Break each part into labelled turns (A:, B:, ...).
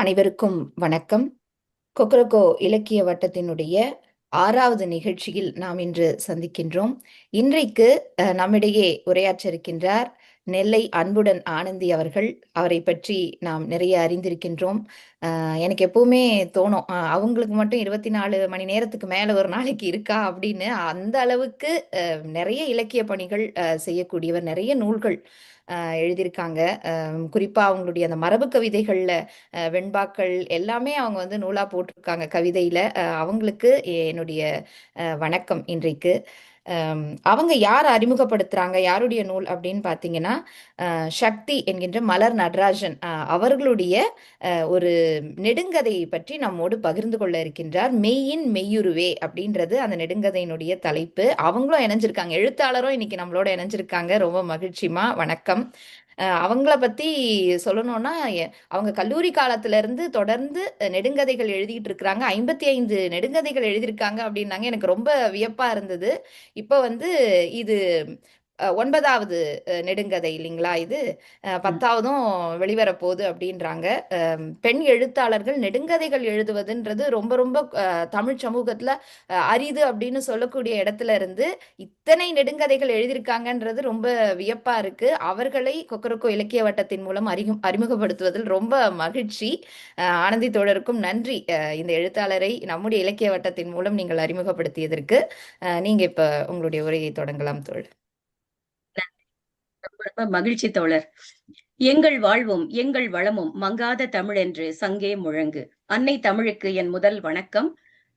A: அனைவருக்கும் வணக்கம். கொக்கரக்கோ இலக்கிய வட்டத்தினுடைய 6வது நிகழ்ச்சியில் நாம் இன்று சந்திக்கின்றோம். இன்றைக்கு நம்மிடையே உரையாற்ற இருக்கின்றார் நெல்லை அன்புடன் ஆனந்தி அவர்கள். அவரை பற்றி நாம் நிறைய அறிந்திருக்கின்றோம். எனக்கு எப்பவுமே தோணும், அவங்களுக்கு மட்டும் 24 மணி நேரத்துக்கு மேல ஒரு நாளைக்கு இருக்கா அப்படின்னு. அந்த அளவுக்கு நிறைய இலக்கிய பணிகள் செய்யக்கூடியவர். நிறைய நூல்கள் எழுதியிருக்காங்க. குறிப்பா அவங்களுடைய அந்த மரபு கவிதைகள்ல வெண்பாக்கள் எல்லாமே அவங்க வந்து நூலா போட்டிருக்காங்க கவிதையில. அவங்களுக்கு என்னுடைய வணக்கம் இன்றைக்கு. அவங்க யார் அறிமுகப்படுத்துறாங்க, யாருடைய நூல் அப்படின்னு பார்த்தீங்கன்னா, சக்தி என்கின்ற மலர் நடராஜன் அவர்களுடைய ஒரு நெடுங்கதை பற்றி நம்மோடு பகிர்ந்து கொள்ள இருக்கின்றார். மெய்யின் மெய்யுருவே அப்படின்றது அந்த நெடுங்கதையினுடைய தலைப்பு. அவங்களும் இணைஞ்சிருக்காங்க, எழுத்தாளரும் இன்னைக்கு நம்மளோட இணைஞ்சிருக்காங்க. ரொம்ப மகிழ்ச்சிமா, வணக்கம். அவங்கள பத்தி சொல்லணும்னா, அவங்க கல்லூரி காலத்துல இருந்து தொடர்ந்து நெடுங்கதைகள் எழுதிட்டு இருக்கிறாங்க. 55 நெடுங்கதைகள் எழுதியிருக்காங்க அப்படின்னாங்க. எனக்கு ரொம்ப வியப்பா இருந்தது. இப்போ வந்து இது 9வது நெடுங்கதை இல்லைங்களா? இது 10வதும் வெளிவரப் போகுது அப்படின்றாங்க. பெண் எழுத்தாளர்கள் நெடுங்கதைகள் எழுதுவதுன்றது ரொம்ப ரொம்ப தமிழ் சமூகத்துல அரிது அப்படின்னு சொல்லக்கூடிய இடத்துல இருந்து இத்தனை நெடுங்கதைகள் எழுதியிருக்காங்கன்றது ரொம்ப வியப்பா இருக்கு. அவர்களை கொக்கரக்கோ இலக்கிய வட்டத்தின் மூலம் அறிமுகப்படுத்துவதில் ரொம்ப மகிழ்ச்சி. ஆனந்தி தோழருக்கும் நன்றி, இந்த எழுத்தாளரை நம்முடைய இலக்கிய வட்டத்தின் மூலம் நீங்கள் அறிமுகப்படுத்தியதற்கு. நீங்க இப்ப உங்களுடைய உரையை தொடங்கலாம் தோழர்.
B: ரொம்ப மகிழ்ச்சி தோழர். எங்கள் வாழ்வும் எங்கள் வளமும் மங்காத தமிழ் என்று சங்கே முழங்கு. அன்னை தமிழுக்கு என் முதல் வணக்கம்.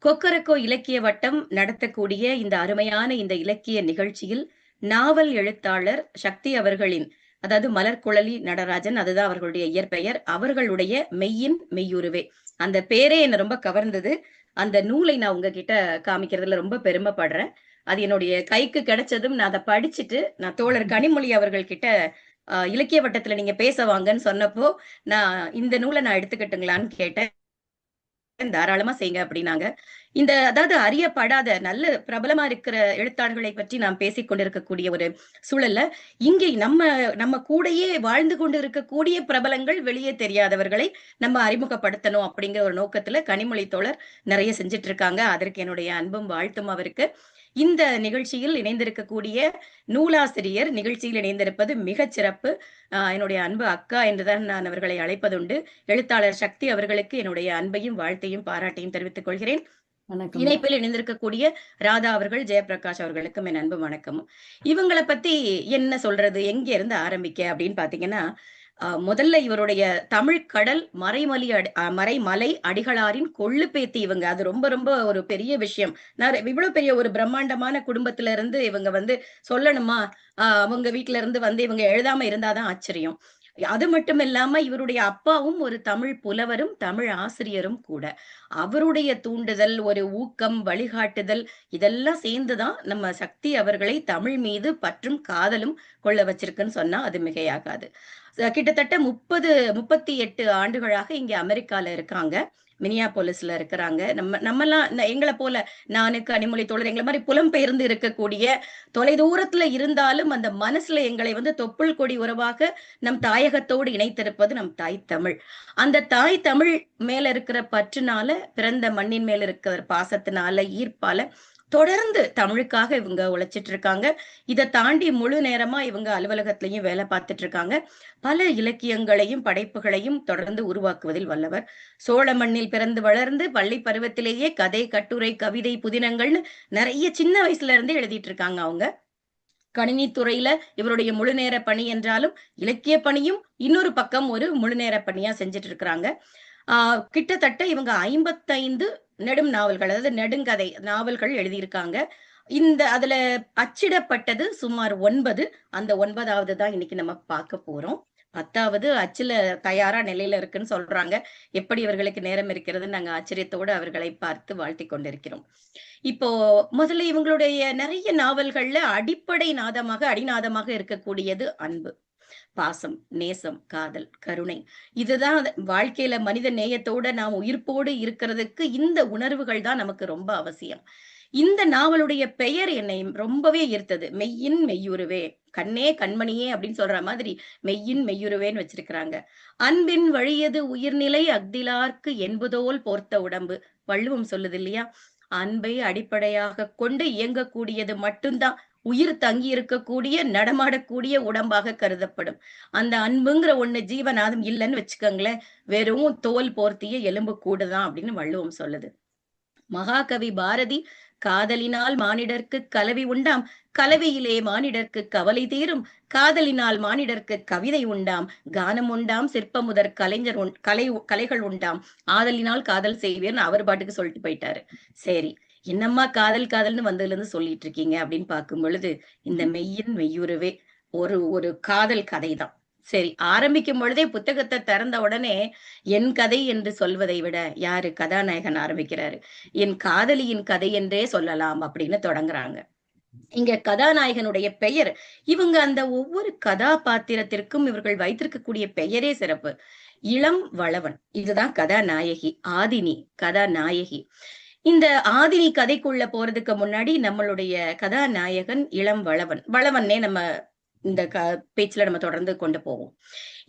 B: கொக்கரக்கோ இலக்கிய வட்டம் நடத்தக்கூடிய இந்த அருமையான இந்த இலக்கிய நிகழ்ச்சியில் நாவல் எழுத்தாளர் சக்தி அவர்களின், அதாவது மலர்குழலி நடராஜன், அதுதான் அவர்களுடைய இயற்பெயர், அவர்களுடைய மெய்யின் மெய்யுருவே, அந்த பேரே என்ன ரொம்ப கவர்ந்தது. அந்த நூலை நான் உங்ககிட்ட காமிக்கிறதுல ரொம்ப பெருமைப்படுறேன். அது என்னுடைய கைக்கு கிடைச்சதும் நான் அதை படிச்சுட்டு நான் தோழர் கனிமொழி அவர்கள் கிட்ட இலக்கிய வட்டத்துல நீங்க பேச வாங்கன்னு சொன்னப்போ நான் இந்த நூலை நான் எடுத்துக்கிட்டுங்களான்னு கேட்டேன். தாராளமா செய்யுங்க அப்படின்னாங்க. அதாவது அறியப்படாத நல்ல பிரபலமா இருக்கிற எழுத்தாளர்களை பற்றி நாம் பேசிக் கொண்டிருக்கக்கூடிய ஒரு சூழல்ல, இங்கே நம்ம நம்ம கூடயே வாழ்ந்து கொண்டு இருக்கக்கூடிய பிரபலங்கள், வெளியே தெரியாதவர்களை நம்ம அறிமுகப்படுத்தணும் அப்படிங்கிற ஒரு நோக்கத்துல கனிமொழி தோழர் நிறைய செஞ்சுட்டு இருக்காங்க. அதற்கு என்னுடைய அன்பும் வாழ்த்தும் அவருக்கு. இந்த நிகழ்ச்சியில் இணைந்திருக்கக்கூடிய நூலாசிரியர், நிகழ்ச்சியில் இணைந்திருப்பது மிகச் சிறப்பு. என்னுடைய அன்பு அக்கா என்றுதான் நான் அவர்களை அழைப்பதுண்டு. எழுத்தாளர் சக்தி அவர்களுக்கு என்னுடைய அன்பையும் வாழ்த்தையும் பாராட்டையும் தெரிவித்துக் கொள்கிறேன். இணைப்பில் இணைந்திருக்கக்கூடிய ராதா அவர்கள், ஜெயபிரகாஷ் அவர்களுக்கும் என் அன்பு வணக்கமும். இவங்களை பத்தி என்ன சொல்றது, எங்க இருந்து ஆரம்பிக்க அப்படின்னு பாத்தீங்கன்னா, முதல்ல இவருடைய தமிழ் கடல் மறைமலை அடிகளாரின் கொள்ளு பேத்தி இவங்க. அது ரொம்ப ரொம்ப ஒரு பெரிய விஷயம். நான் இவ்வளவு பெரிய ஒரு பிரம்மாண்டமான குடும்பத்துல இருந்து இவங்க வந்து சொல்லணுமா, அவங்க வீட்டுல இருந்து வந்து இவங்க எழுதாம இருந்தாதான் ஆச்சரியம். அது மட்டும் இல்லாம இவருடைய அப்பாவும் ஒரு தமிழ் புலவரும் தமிழ் ஆசிரியரும் கூட. அவருடைய தூண்டுதல், ஒரு ஊக்கம், வழிகாட்டுதல், இதெல்லாம் சேர்ந்துதான் நம்ம சக்தி அவர்களை தமிழ் மீது பற்றும் காதலும் கொள்ள வச்சிருக்குன்னு சொன்னா அது மிகையாகாது. கிட்டத்தட்ட 38 ஆண்டுகளாக இங்க அமெரிக்கால இருக்காங்க. மினியாபோலிஸ்ல இருக்கிறாங்க. நம்மெல்லாம் எங்களை போல, நானு, கனிமொழி தோழர், எங்களை மாதிரி புலம்பெயர்ந்து இருக்கக்கூடிய, தொலைதூரத்துல இருந்தாலும் அந்த மனசுல எங்களை வந்து தொப்புள் கொடி உறவாக நம் தாயகத்தோடு இணைத்திருப்பது நம் தாய் தமிழ். அந்த தாய் தமிழ் மேல இருக்கிற பற்றுனால, பிறந்த மண்ணின் மேல இருக்கிற பாசத்தினால, ஈர்ப்பால தொடர்ந்து தமிழுக்காக இவங்க உழைச்சிட்டு இருக்காங்க. இதை தாண்டி முழு நேரமா இவங்க அலுவலகத்திலையும் வேலை பார்த்துட்டு இருக்காங்க. பல இலக்கியங்களையும் படைப்புகளையும் தொடர்ந்து உருவாக்குவதில் வல்லவர். சோழ மண்ணில் பிறந்து வளர்ந்து பள்ளி பருவத்திலேயே கதை, கட்டுரை, கவிதை, புதினங்கள்னு நிறைய சின்ன வயசுல இருந்தே எழுதிட்டு இருக்காங்க அவங்க. கணினித்துறையில இவருடைய முழு நேர பணி என்றாலும், இலக்கிய பணியும் இன்னொரு பக்கம் ஒரு முழு நேர பணியா செஞ்சுட்டு இருக்கிறாங்க. கிட்டத்தட்ட இவங்க 55 நெடும் நாவல்கள், அதாவது நெடுங்கதை நாவல்கள் எழுதியிருக்காங்க. அதுல அச்சிடப்பட்டது சுமார் 9. அந்த 9வது தான் இன்னைக்கு நம்ம பார்க்க போறோம். 10வது அச்சுல தயாரா நிலையில இருக்குன்னு சொல்றாங்க. எப்படி இவர்களுக்கு நேரம் இருக்கிறது, நாங்க ஆச்சரியத்தோடு அவர்களை பார்த்து வாழ்த்திக் கொண்டிருக்கிறோம். இப்போ முதல்ல இவங்களுடைய நிறைய நாவல்கள்ல அடிநாதமாக இருக்கக்கூடியது அன்பு, பாசம், நேசம், காதல், கருணை. இதுதான் வாழ்க்கையில மனித நேயத்தோட நாம் உயிர்ப்போடு இருக்கிறதுக்கு இந்த உணர்வுகள் தான் நமக்கு ரொம்ப அவசியம். இந்த நாவலுடைய பெயர் என்னை ரொம்பவே ஈர்த்தது. மெய்யின் மெய்யுருவே, கண்ணே கண்மணியே அப்படின்னு சொல்ற மாதிரி மெய்யின் மெய்யுருவேன்னு வச்சிருக்கிறாங்க. அன்பின் வழியது உயிர்நிலை அஃதிலார்க்கு என்பதோல் போர்த்த உடம்பு. வள்ளுவம் சொல்லுது இல்லையா? அன்பை அடிப்படையாக கொண்டு இயங்கக்கூடியது மட்டும்தான் உயிர் தங்கி இருக்கக்கூடிய நடமாடக்கூடிய உடம்பாக கருதப்படும். அந்த அன்புங்கிற ஒண்ணு ஜீவநாதம் இல்லைன்னு வச்சுக்கோங்களேன், வெறும் தோல் போர்த்திய எலும்பு கூடுதான் அப்படின்னு வள்ளுவம் சொல்லுது. மகாகவி பாரதி காதலினால் மானிடர்க்கு கலவி உண்டாம், கலவியிலே மானிடர்க்கு கவலை தீரும், காதலினால் மானிடர்க்கு கவிதை உண்டாம், கானம் உண்டாம், சிற்பமுதற் கலைஞர் கலைகள் உண்டாம், ஆதலினால் காதல் செய்வேன்னு அவர் பாட்டுக்கு சொல்லிட்டு போயிட்டாரு. சரி, என்னம்மா காதல் காதல்னு வந்ததுல இருந்து சொல்லிட்டு இருக்கீங்க அப்படின்னு பார்க்கும் பொழுது, இந்த மெய்யின் மெய்யுருவே ஒரு ஒரு காதல் கதை தான். சரி, ஆரம்பிக்கும் பொழுதே புத்தகத்தை திறந்த உடனே என் கதை என்று சொல்வதை விட யாரு கதாநாயகன் ஆரம்பிக்கிறாரு, என் காதலியின் கதை என்றே சொல்லலாம் அப்படின்னு தொடங்குறாங்க. இங்க கதாநாயகனுடைய பெயர், இவங்க அந்த ஒவ்வொரு கதாபாத்திரத்திற்கும் இவர்கள் வைத்திருக்கக்கூடிய பெயரே சிறப்பு. இளம் வளவன், இதுதான் கதாநாயகி. ஆதினி கதாநாயகி. இந்த ஆதினி கதைக்குள்ள போறதுக்கு முன்னாடி நம்மளுடைய கதாநாயகன் இளம் வளவன். வளவன்னே நம்ம இந்த பேச்சுல நம்ம தொடர்ந்து கொண்டு போவோம்.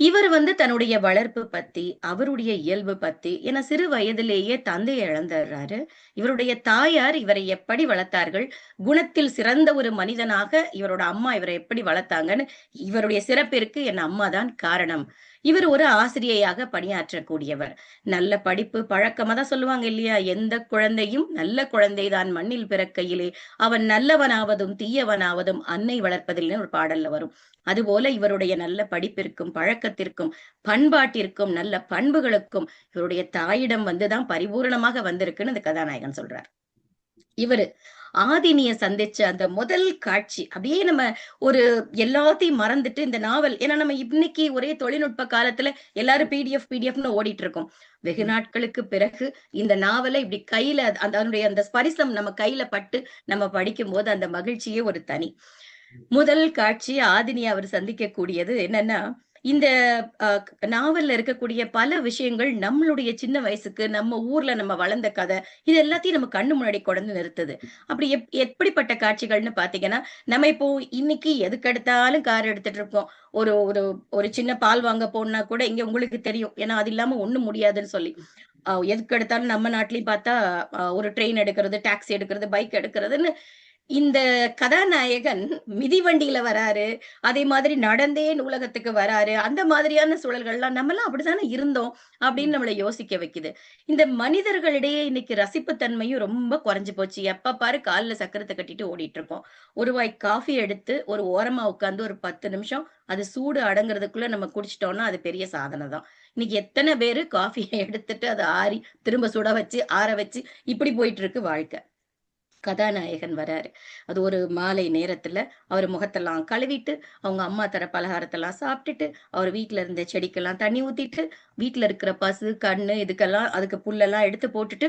B: இவர் தன்னுடைய வளர்ப்பு பத்தி, அவருடைய இயல்பு பத்தி, ஏன்னா சிறு வயதிலேயே தந்தையை இழந்துடுறாரு. இவருடைய தாயார் இவரை எப்படி வளர்த்தார்கள், குணத்தில் சிறந்த ஒரு மனிதனாக இவரோட அம்மா இவரை எப்படி வளர்த்தாங்கன்னு, இவருடைய சிறப்பிற்கு என் அம்மா தான் காரணம். இவர் ஒரு ஆசிரியையாக பணியாற்றக்கூடியவர். நல்ல படிப்பு பழக்கமா தான் சொல்லுவாங்க இல்லையா? எந்த குழந்தையும் நல்ல குழந்தைதான் மண்ணில் பிறக்கையிலே, அவன் நல்லவனாவதும் தீயவனாவதும் அன்னை வளர்ப்பதில்னு ஒரு பாடல்ல வரும். அதுபோல இவருடைய நல்ல படிப்பிற்கும் பழக்கத்திற்கும் பண்பாட்டிற்கும் நல்ல பண்புகளுக்கும் இவருடைய தாயிடம் வந்துதான் பரிபூரணமாக வந்திருக்குன்னு இந்த கதாநாயகன் சொல்றார். இவரு ஆதினிய சந்திச்ச அந்த முதல் காட்சி அப்படியே நம்ம ஒரு எல்லாத்தையும் மறந்துட்டு இந்த நாவல், ஏன்னா நம்ம இன்னைக்கு ஒரே தொழில்நுட்ப காலத்துல எல்லாரும் பிடிஎஃப்னு ஓடிட்டு இருக்கோம். வெகு நாட்களுக்கு பிறகு இந்த நாவலை இப்படி கையில அதனுடைய அந்த ஸ்பரிசம் நம்ம கையில பட்டு நம்ம படிக்கும் போது அந்த மகிழ்ச்சியே ஒரு தனி. முதல் காட்சி ஆதினி அவர் சந்திக்க கூடியது என்னன்னா, இந்த நாவல்ல இருக்கக்கூடிய பல விஷயங்கள் நம்மளுடைய சின்ன வயசுக்கு நம்ம ஊர்ல நம்ம வளர்ந்த கதை, இது எல்லாத்தையும் நம்ம கண்ணு முன்னாடி கொண்டு நிறுத்துது. அப்படி எப்படிப்பட்ட காட்சிகள்னு பாத்தீங்கன்னா, நம்ம இப்போ இன்னைக்கு எதுக்கெடுத்தாலும் கார் எடுத்துட்டு இருக்கோம். ஒரு ஒரு ஒரு சின்ன பால் வாங்க போனா கூட இங்க உங்களுக்கு தெரியும், ஏன்னா அது இல்லாம ஒண்ணும் முடியாதுன்னு சொல்லி எதுக்கு எடுத்தாலும் நம்ம நாட்டிலயும் பார்த்தா ஒரு ட்ரெயின் எடுக்கிறது, டாக்ஸி எடுக்கிறது, பைக் எடுக்கிறதுன்னு இந்த கதாநாயகன் மிதிவண்டியில வராரு. அதே மாதிரி நடந்தே நூலகத்துக்கு வராரு. அந்த மாதிரியான சூழல்கள்லாம் நம்மலாம் அப்படித்தானே இருந்தோம் அப்படின்னு நம்மள யோசிக்க வைக்குது. இந்த மனிதர்களிடையே இன்னைக்கு ரசிப்புத்தன்மையும் ரொம்ப குறைஞ்சு போச்சு. எப்ப பாரு கால்ல சக்கரத்த கட்டிட்டு ஓடிட்டு இருக்கோம். ஒரு வாய் காஃபி எடுத்து ஒரு ஓரமா உட்கார்ந்து ஒரு 10 நிமிஷம் அது சூடு அடங்குறதுக்குள்ள நம்ம குடிச்சிட்டோம்னா அது பெரிய சாதனை தான். இன்னைக்கு எத்தனை பேரு காஃபிய எடுத்துட்டு அத ஆறி திரும்ப சுட வச்சு, ஆற வச்சு இப்படி போயிட்டு இருக்கு வாழ்க்கை. கதாநாயகன் வராரு. அது ஒரு மாலை நேரத்துல அவர் முகத்தெல்லாம் கழுவிட்டு, அவங்க அம்மா தர பலகாரத்தெல்லாம் சாப்பிட்டுட்டு, அவர் வீட்ல இருந்த செடிக்கெல்லாம் தண்ணி ஊத்திட்டு, வீட்ல இருக்கிற பசு, கண்ணு இதுக்கெல்லாம் அதுக்கு புல்லெல்லாம் எடுத்து போட்டுட்டு,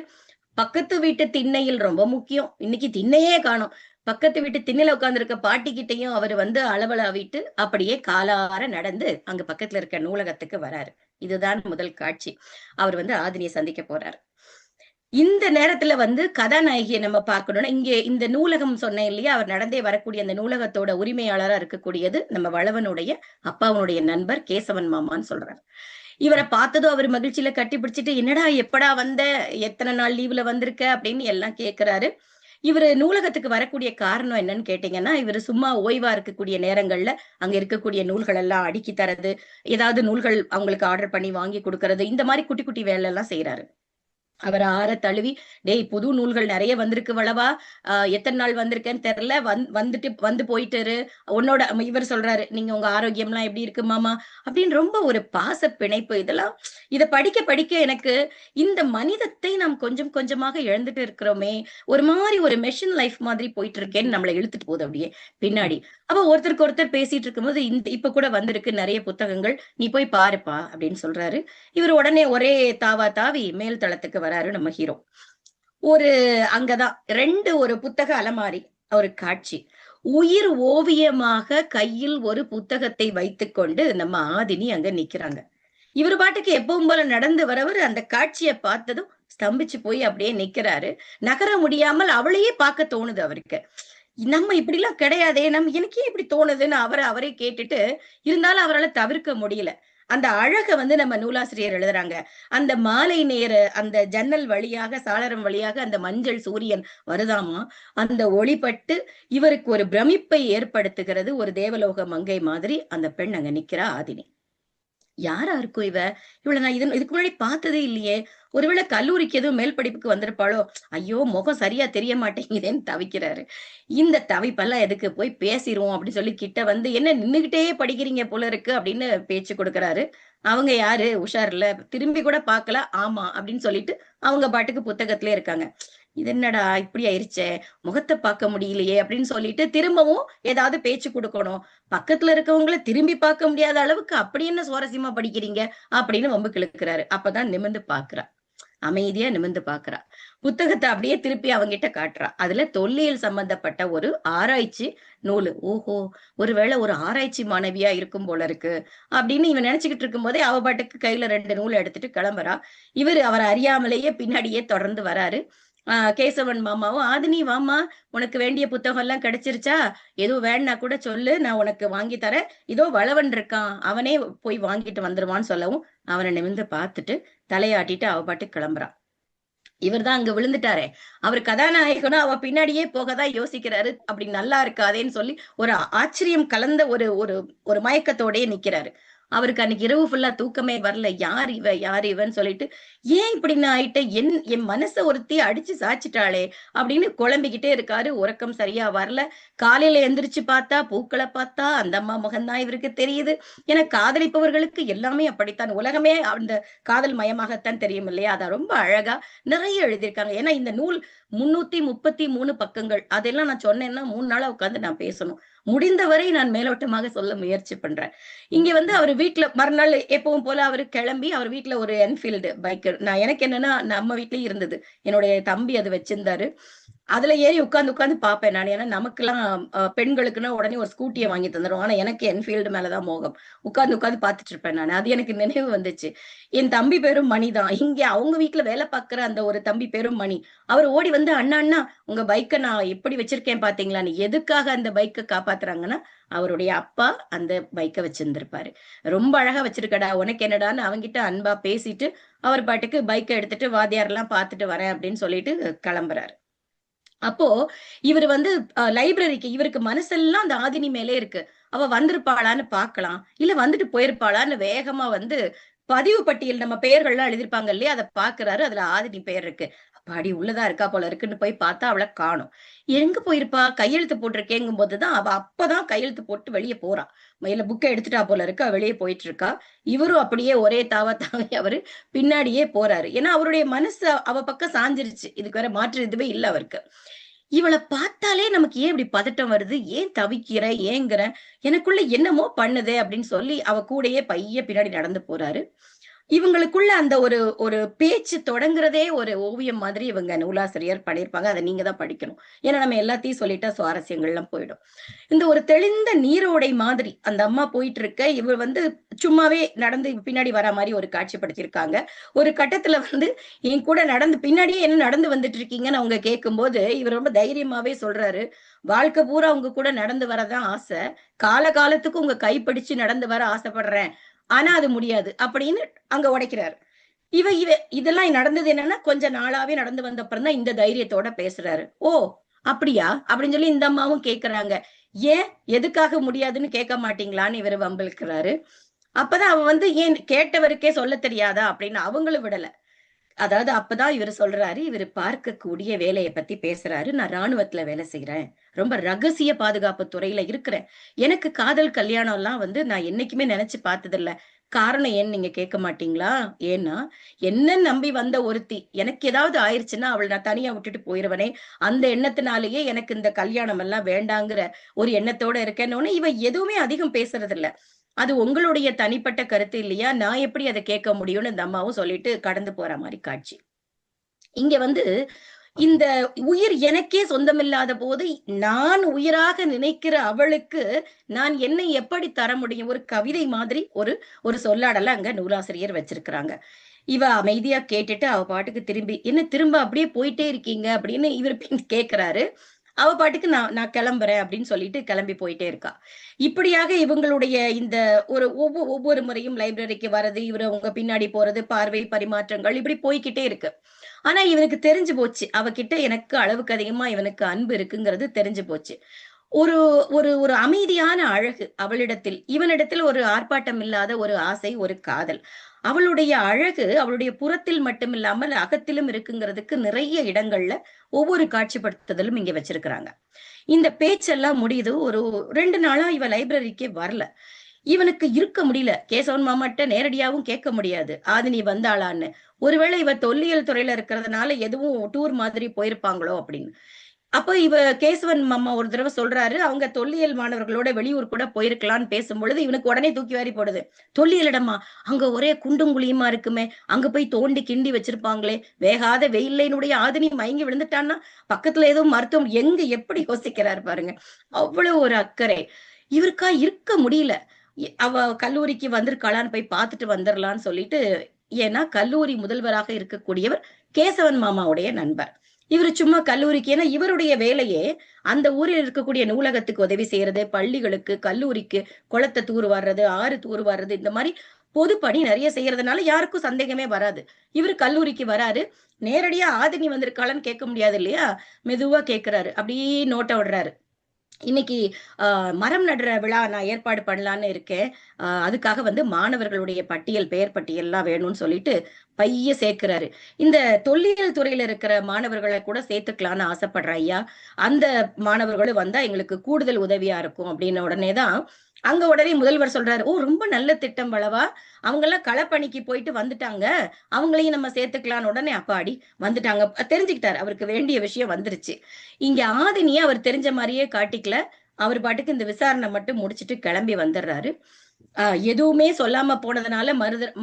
B: பக்கத்து வீட்டு திண்ணையில் ரொம்ப முக்கியம். இன்னைக்கு திண்ணையே காணோம். பக்கத்து வீட்டு திண்ணையில உட்கார்ந்திருக்க பாட்டிகிட்டயும் அவர் அளவளாவிட்டு, அப்படியே காலார நடந்து அங்க பக்கத்துல இருக்க நூலகத்துக்கு வராரு. இதுதான் முதல் காட்சி. அவர் ஆதினிய சந்திக்க போறாரு. இந்த நேரத்துல கதாநாயகிய நம்ம பார்க்கணும்னா, இங்கே இந்த நூலகம் சொன்னேன் இல்லையா? அவர் நடந்தே வரக்கூடிய அந்த நூலகத்தோட உரிமையாளரா இருக்கக்கூடியது நம்ம வளவனுடைய அப்பாவுடைய நண்பர் கேசவன் மாமான்னு சொல்றாரு. இவர பார்த்ததும் அவர் மகிழ்ச்சியில கட்டி பிடிச்சிட்டு, "என்னடா எப்படா வந்த? எத்தனை நாள் லீவ்ல வந்திருக்க?" அப்படின்னு எல்லாம் கேட்கிறாரு. இவரு நூலகத்துக்கு வரக்கூடிய காரணம் என்னன்னு கேட்டீங்கன்னா, இவரு சும்மா ஓய்வா இருக்கக்கூடிய நேரங்கள்ல அங்க இருக்கக்கூடிய நூல்கள் எல்லாம் அடுக்கி தர்றது, ஏதாவது நூல்கள் அவங்களுக்கு ஆர்டர் பண்ணி வாங்கி குடுக்கறது, இந்த மாதிரி குட்டி குட்டி வேலை எல்லாம் செய்யறாரு. அவர் ஆற தழுவி, "டேய் புது நூல்கள் நிறைய வந்திருக்கு வளவா, எத்தனை நாள் வந்திருக்கேன்னு தெரியல, வந்து போயிட்டாரு உன்னோட." இவர் சொல்றாரு, "நீங்க உங்க ஆரோக்கியம்லாம் எப்படி இருக்கு மாமா?" அப்படின்னு ரொம்ப ஒரு பாச பிணைப்பு. இதெல்லாம் இத படிக்க படிக்க எனக்கு இந்த மனிதத்தை நாம் கொஞ்சம் கொஞ்சமாக இழந்துட்டு இருக்கிறோமே, ஒரு மாதிரி ஒரு மெஷின் லைஃப் மாதிரி போயிட்டு இருக்கேன்னு நம்மள இழுத்துட்டு போகுது அப்படியே பின்னாடி. அப்ப ஒருத்தருக்கு ஒருத்தர் பேசிட்டு இருக்கும்போது, இப்ப கூட வந்திருக்கு நிறைய புத்தகங்கள், நீ போய் பாருப்பா" அப்படின்னு சொல்றாரு. இவர் உடனே ஒரே தாவா தாவி மேல் தளத்துக்கு வராரு நம்ம ஹீரோ. அங்கதான் 2 ஒரு புத்தக அலமாரி, ஒரு காட்சி. உயிர் ஓவியமாக கையில் ஒரு புத்தகத்தை வைத்துக்கொண்டு நம்ம ஆதினி அங்க நிக்கிறாங்க. இவரு பாட்டுக்கு எப்பவும் போல நடந்து வரவர் அந்த காட்சியை பார்த்ததும் ஸ்தம்பிச்சு போய் அப்படியே நிக்கிறாரு. நகர முடியாமல் அவளையே பார்க்க தோணுது அவருக்கு. நம்ம இப்படிலாம் கிடையாதே, எனக்கு ஏன் இப்படி தோணுதுன்னு அவரே கேட்டுட்டு, இருந்தாலும் அவரால தவிர்க்க முடியல. அந்த அழக வந்து நம்ம நூலாசிரியர் எழுதுறாங்க. அந்த மாலை நேர அந்த ஜன்னல் வழியாக, சாளரம் வழியாக அந்த மஞ்சள் சூரியன் வருதாமா. அந்த ஒளிபட்டு இவருக்கு ஒரு பிரமிப்பை ஏற்படுத்துகிறது. ஒரு தேவலோக மங்கை மாதிரி அந்த பெண் அங்க நிக்கிறா ஆதினி. யாரா இருக்கும் இவ? இவள நான் இதுக்கு முன்னாடி பார்த்ததே இல்லையே! ஒருவேளை கல்லூரிக்கு எதுவும் மேல் படிப்புக்கு வந்திருப்பாளோ? ஐயோ! முகம் சரியா தெரிய மாட்டேங்குதேன்னு தவிக்கிறாரு. இந்த தவிப்பெல்லாம் எதுக்கு? போய் பேசிருவோம் அப்படின்னு சொல்லி கிட்ட வந்து, "என்ன நின்னுகிட்டே படிக்கிறீங்க போல இருக்கு" அப்படின்னு பேச்சு குடுக்குறாரு. அவங்க யாரு? உஷார் இல்ல. திரும்பி கூட பார்க்கல. "ஆமா" அப்படின்னு சொல்லிட்டு அவங்க பாட்டுக்கு புத்தகத்திலே இருக்காங்க. இது என்னடா இப்படி ஆயிருச்சே! முகத்த பார்க்க முடியலையே! அப்படின்னு சொல்லிட்டு திரும்பவும் ஏதாவது பேச்சு குடுக்கணும். பக்கத்துல இருக்கவங்கள திரும்பி பார்க்க முடியாத அளவுக்கு அப்படி என்ன சுவாரஸ்யமா படிக்கிறீங்க? அப்படின்னு வம்புக்கு இழுக்கிறாரு. அப்பதான் நிமிர்ந்து பார்க்கிறா. அமைதியா நிமிர்ந்து பார்க்கிறா. புத்தகத்த அப்படியே திருப்பி அவங்கிட்ட காட்டுறா. அதுல தொல்லியல் சம்பந்தப்பட்ட ஒரு ஆராய்ச்சி நூலு. ஓஹோ! ஒருவேளை ஒரு ஆராய்ச்சி மாணவியா இருக்கும் போல இருக்கு. அப்படின்னு இவன் நினைச்சுக்கிட்டு இருக்கும்போதே அவ பாட்டுக்கு கையில 2 நூல எடுத்துட்டு கிளம்புறா. இவரு அவர அறியாமலேயே பின்னாடியே தொடர்ந்து வராரு. கேசவன் மாமாவும், "ஆதினி வாம்மா, உனக்கு வேண்டிய புத்தகம் எல்லாம் கிடைச்சிருச்சா? எதுவும் வேணும்னா கூட சொல்லு. நான் உனக்கு வாங்கி தரேன். இதோ வளவன் இருக்கான். அவனே போய் வாங்கிட்டு வந்துருவான்னு" சொல்லவும், அவன நிமிர்ந்து பார்த்துட்டு, தலையாட்டிட்டு அவ பாட்டுக்கு கிளம்புறா. இவர்தான் அங்க விழுந்துட்டாரே. அவரு கதாநாயகனும் அவ பின்னாடியே போக தான் யோசிக்கிறாரு. அப்படி நல்லா இருக்காதேன்னு சொல்லி ஒரு ஆச்சரியம் கலந்த ஒரு ஒரு ஒரு மயக்கத்தோடயே நிக்கிறாரு. அவருக்கு அன்னைக்கு இரவு ஃபுல்லா தூக்கமே வரல. யார் இவ? யார் இவன்னு சொல்லிட்டு, ஏன் இப்படி நான் ஆயிட்டேன்? என் மனச ஒருத்தி அடிச்சு சாய்ச்சுட்டாளே! அப்படின்னு குழம்பிக்கிட்டே இருக்காரு. உறக்கம் சரியா வரல. காலையில எந்திரிச்சு பார்த்தா, பூக்கள பார்த்தா, அந்த அம்மா முகம் தான் இவருக்கு தெரியுது. ஏன்னா காதலிப்பவர்களுக்கு எல்லாமே அப்படித்தான். உலகமே அந்த காதல் மயமாகத்தான் தெரியும் இல்லையா? அத ரொம்ப அழகா நிறைய எழுதியிருக்காங்க. ஏன்னா இந்த நூல் 333 பக்கங்கள். அதெல்லாம் நான் சொன்னேன்னா 3 நாளா உட்கார்ந்து நான் பேசணும். முடிந்தவரை நான் மேலோட்டமாக சொல்ல முயற்சி பண்றேன். இங்க வந்து அவரு வீட்ல மறுநாள் எப்பவும் போல அவரு கிளம்பி, அவர் வீட்ல ஒரு என்ஃபீல்டு பைக் எனக்கு என்னன்னா, நம்ம வீட்லயும் இருந்தது. என்னுடைய தம்பி அது வச்சிருந்தாரு. அதுல ஏறி உட்கார்ந்து பார்ப்பேன் நானு. ஏன்னா நமக்கெல்லாம் பெண்களுக்குன்னா உடனே ஒரு ஸ்கூட்டிய வாங்கி தந்துருவோம். ஆனா எனக்கு என்ஃபீல்டு மேல தான் மோகம். உட்கார்ந்து பார்த்துட்டு இருப்பேன் நானு. அது எனக்கு நினைவு வந்துச்சு. என் தம்பி பேரும் மணி தான். இங்க அவங்க வீட்ல வேலை பார்க்குற அந்த ஒரு தம்பி பேரும் மணி. அவரு ஓடி வந்து, "அண்ணா, அண்ணா உங்க பைக்க நான் எப்படி வச்சிருக்கேன் பார்த்தீங்களான்னு." எதுக்காக அந்த பைக்க காப்பாத்துறாங்கன்னா, அவருடைய அப்பா அந்த பைக்க வச்சிருந்திருப்பாரு. "ரொம்ப அழகா வச்சிருக்கடா, உனக்கு என்னடான்னு" அவன்கிட்ட அன்பா பேசிட்டு, அவர் பாட்டுக்கு பைக்க எடுத்துட்டு வாத்தியார்லாம் பார்த்துட்டு வரேன் அப்படின்னு சொல்லிட்டு கிளம்புறாரு. அப்போ இவரு வந்து லைப்ரரிக்கு இவருக்கு மனசெல்லாம் அந்த ஆதினி மேலே இருக்கு. அவ வந்திருப்பாளான்னு பார்க்கலாம். இல்ல வந்துட்டு போயிருப்பாளான்னு வேகமா வந்து பதிவு பட்டியல் நம்ம பெயர்கள்லாம் எழுதியிருப்பாங்க இல்லையா? அத பார்க்குறாரு. அதுல ஆதினி பெயர் இருக்கு. அப்பாடி உள்ளதா இருக்கா போல இருக்குன்னு போய் பார்த்தா அவள காணோம். எங்க போயிருப்பா? கையெழுத்து போட்டிருக்கேங்கும்போது தான் அவ அப்பதான் கையெழுத்து போட்டு வெளிய போறா. இல்ல புக்க எடுத்துட்டா போல இருக்கு. அவ வெளிய போயிட்டு இருக்கா. இவரும் அப்படியே ஒரே தாவா தாவி அவரு பின்னாடியே போறாரு. ஏன்னா அவருடைய மனசு அவ பக்கம் சாஞ்சிருச்சு. இதுக்கு வேற மாற்று இதுவே இல்ல அவருக்கு. இவள பார்த்தாலே நமக்கு ஏன் இப்படி பதட்டம் வருது? ஏன் தவிக்கிறேன்? ஏங்குறேன்? எனக்குள்ள என்னமோ பண்ணுதே அப்படின்னு சொல்லி அவ கூடயே பைய பின்னாடி நடந்து போறாரு. இவங்களுக்குள்ள அந்த ஒரு ஒரு பேச்சு தொடங்குறதே ஒரு ஓவியம் மாதிரி இவங்க நூலாசிரியர் பண்ணியிருப்பாங்க. அத நீங்க தான் படிக்கணும். ஏன்னா நம்ம எல்லாத்தையும் சொல்லிட்டா சுவாரஸ்யங்கள்லாம் போயிடும். இந்த ஒரு தெளிந்த நீரோடை மாதிரி அந்த அம்மா போயிட்டு இருக்க, இவ வந்து சும்மாவே நடந்து பின்னாடி வரா மாரி ஒரு காட்சிப்படுத்தியிருக்காங்க. ஒரு கட்டத்துல வந்து என் கூட நடந்து பின்னாடியே என்ன நடந்து வந்துட்டு இருக்கீங்கன்னு அவங்க கேட்கும்போது, இவர் ரொம்ப தைரியமாவே சொல்றாரு. வாழ்க்கை பூரா உங்க கூட நடந்து வரதான் ஆசை. காலத்துக்கு உங்க கை பிடிச்சு நடந்து வர ஆசைப்படுறேன். ஆனா அது முடியாது. அப்படின்னு அங்க உடைக்கிறாரு. இவ இதெல்லாம் நடந்தது என்னன்னா, கொஞ்ச நாளாவே நடந்து வந்த அப்புறம் தான் இந்த தைரியத்தோட பேசுறாரு. "ஓ! அப்படியா?" அப்படின்னு சொல்லி இந்த அம்மாவும் கேட்கறாங்க. "ஏன்? எதுக்காக முடியாதுன்னு கேட்க மாட்டீங்களான்னு?" இவரு வம்பிழுக்கிறாரு. அப்பதான் அவ வந்து, "ஏன் கேட்டவருக்கே சொல்லத் தெரியாதா?" அப்படின்னு அவங்களும் விடல. அதாவது அப்பதான் இவரு சொல்றாரு, இவரு பார்க்கக்கூடிய வேலைய பத்தி பேசுறாரு. "நான் ராணுவத்துல வேலை செய்றேன். ரொம்ப ரகசிய பாதுகாப்பு துறையில இருக்கிறேன். எனக்கு காதல் கல்யாணம்லாம் வந்து நான் என்னைக்குமே நெனச்சு பார்த்ததில்ல. காரணம் ஏன்னு நீங்க கேட்க மாட்டீங்களா? ஏன்னா, என்ன நம்பி வந்த ஒருத்தி, எனக்கு ஏதாவது ஆயிருச்சுன்னா, அவள நான் தனியா விட்டுட்டு போயிருவனே, அந்த எண்ணத்தினாலேயே எனக்கு இந்த கல்யாணம் எல்லாம் வேண்டாங்கிற ஒரு எண்ணத்தோட இருக்கேன்னோனே, இவ எதுவுமே அதிகம் பேசுறதில்ல. அது உங்களுடைய தனிப்பட்ட கருத்து இல்லையா? நான் எப்படி அத கேட்க முடியும்னு இந்த அம்மாவும் சொல்லிட்டு கடந்து போற மாரி காட்சி. இங்க வந்து இந்த உயிர் எனக்கே சொந்தமில்லாத போது நான் உயிராக நினைக்கிற அவளுக்கு நான் என்னை எப்படி தர முடியும்? ஒரு கவிதை மாதிரி ஒரு ஒரு சொல்லாடல அங்க நூலாசிரியர் வச்சிருக்கிறாங்க. இவ அமைதியா கேட்டுட்டு அவ பாட்டுக்கு திரும்பி, என்ன திரும்ப அப்படியே போயிட்டே இருக்கீங்க அப்படின்னு இவர் கேக்குறாரு. அவ பாட்டுக்கு நான் நான் கிளம்புறேன் அப்படின்னு சொல்லிட்டு கிளம்பி போயிட்டே இருக்கா. இப்படியாக இவங்களுடைய இந்த ஒரு ஒவ்வொரு முறையும் லைப்ரரிக்கு வர்றது, இவரு அவங்க பின்னாடி போறது, பார்வை பரிமாற்றங்கள் இப்படி போய்க்கிட்டே இருக்கு. ஆனா இவனுக்கு தெரிஞ்சு போச்சு, அவகிட்ட எனக்கு அளவுக்கு அதிகமா இவனுக்கு அன்பு இருக்குங்கிறது தெரிஞ்சு போச்சு. ஒரு ஒரு ஒரு அமைதியான அழகு அவளிடத்தில், இவனிடத்தில் ஒரு ஆர்ப்பாட்டம் இல்லாத ஒரு ஆசை, ஒரு காதல். அவளுடைய அழகு அவளுடைய புறத்தில் மட்டுமில்லாமல் அகத்திலும் இருக்குங்கிறதுக்கு நிறைய இடங்கள்ல ஒவ்வொரு காட்சிப்படுத்துதலும் இங்க வச்சிருக்கிறாங்க. இந்த பேச்செல்லாம் முடியுது. ஒரு 2 நாளா இவ லைப்ரரிக்கே வரல. இவனுக்கு இருக்க முடியல. கேசவன் மாமாட்ட நேரடியாவும் கேட்க முடியாது. ஆதினி வந்தாளான்னு. ஒருவேளை இவ தொல்லியல் துறையில இருக்கிறதுனால எதுவும் டூர் மாதிரி போயிருப்பாங்களோ அப்படின்னு. அப்ப இவ கேசவன் மாமா ஒரு தடவை சொல்றாரு, அவங்க தொல்லியல் மாணவர்களோட வெளியூர் கூட போயிருக்கலாம்னு பேசும்பொழுது இவனுக்கு உடனே தூக்கி வாரி போடுது. தொல்லியல் இடமா? அங்க ஒரே குண்டும் குழியுமா இருக்குமே, அங்க போய் தோண்டி கிண்டி வச்சிருப்பாங்களே, வேகாத வெயில்லைனுடைய ஆதினி மயங்கி விழுந்துட்டான்னா பக்கத்துல ஏதோ மருத்துவம், எங்க எப்படி யோசிக்கிறாரு பாருங்க. அவ்வளவு ஒரு அக்கறை. இவருக்கா இருக்க முடியல. அவ கல்லூரிக்கு வந்திருக்காளான்னு போய் பார்த்துட்டு வந்துடலான்னு சொல்லிட்டு, ஏன்னா கல்லூரி முதல்வராக இருக்கக்கூடியவர் கேசவன் மாமாவுடைய நண்பர். இவரு சும்மா கல்லூரிக்கு, ஏன்னா இவருடைய வேலையே அந்த ஊரில் இருக்கக்கூடிய நூலகத்துக்கு உதவி செய்யறது, பள்ளிகளுக்கு, கல்லூரிக்கு குளத்தை தூர் வார்றது, ஆறு தூர் வார்றது, இந்த மாதிரி பொது பணி நிறைய செய்யறதுனால யாருக்கும் சந்தேகமே வராது. இவரு கல்லூரிக்கு வராரு. நேரடியா ஆதினி வந்திருக்காளான்னு கேட்க முடியாது இல்லையா? மெதுவா கேட்கிறாரு. அப்படியே நோட்ட விடுறாரு. இன்னைக்கு மரம் நடுற விழா நான் ஏற்பாடு பண்ணலான்னு இருக்கேன். அதுக்காக வந்து மாணவர்களுடைய பட்டியல், பெயர் பட்டியல்லாம் வேணும்னு சொல்லிட்டு பைய சேர்க்கிறாரு. இந்த தொல்லியல் துறையில இருக்கிற மாணவர்களை கூட சேர்த்துக்கலான்னு ஆசைப்படுறேன் ஐயா. அந்த மாணவர்களும் வந்தா எங்களுக்கு கூடுதல் உதவியா இருக்கும் அப்படின்ன உடனேதான் அங்க உடனே முதல்வர் சொல்றாரு, ஓ ரொம்ப நல்ல திட்டம் வளவா, அவங்க எல்லாம் களப்பணிக்கு போயிட்டு வந்துட்டாங்க, அவங்களையும் நம்ம சேர்த்துக்கலான்னு. உடனே அப்பாடி வந்துட்டாங்க, தெரிஞ்சுக்கிட்டாரு, அவருக்கு வேண்டிய விஷயம் வந்துருச்சு. இங்க ஆதினிய அவர் தெரிஞ்ச மாதிரியே காட்டிக்கல. அவர் பாட்டுக்கு இந்த விசாரணை மட்டும் முடிச்சிட்டு கிளம்பி வந்துடுறாரு. எதுவுமே சொல்லாம போனதுனால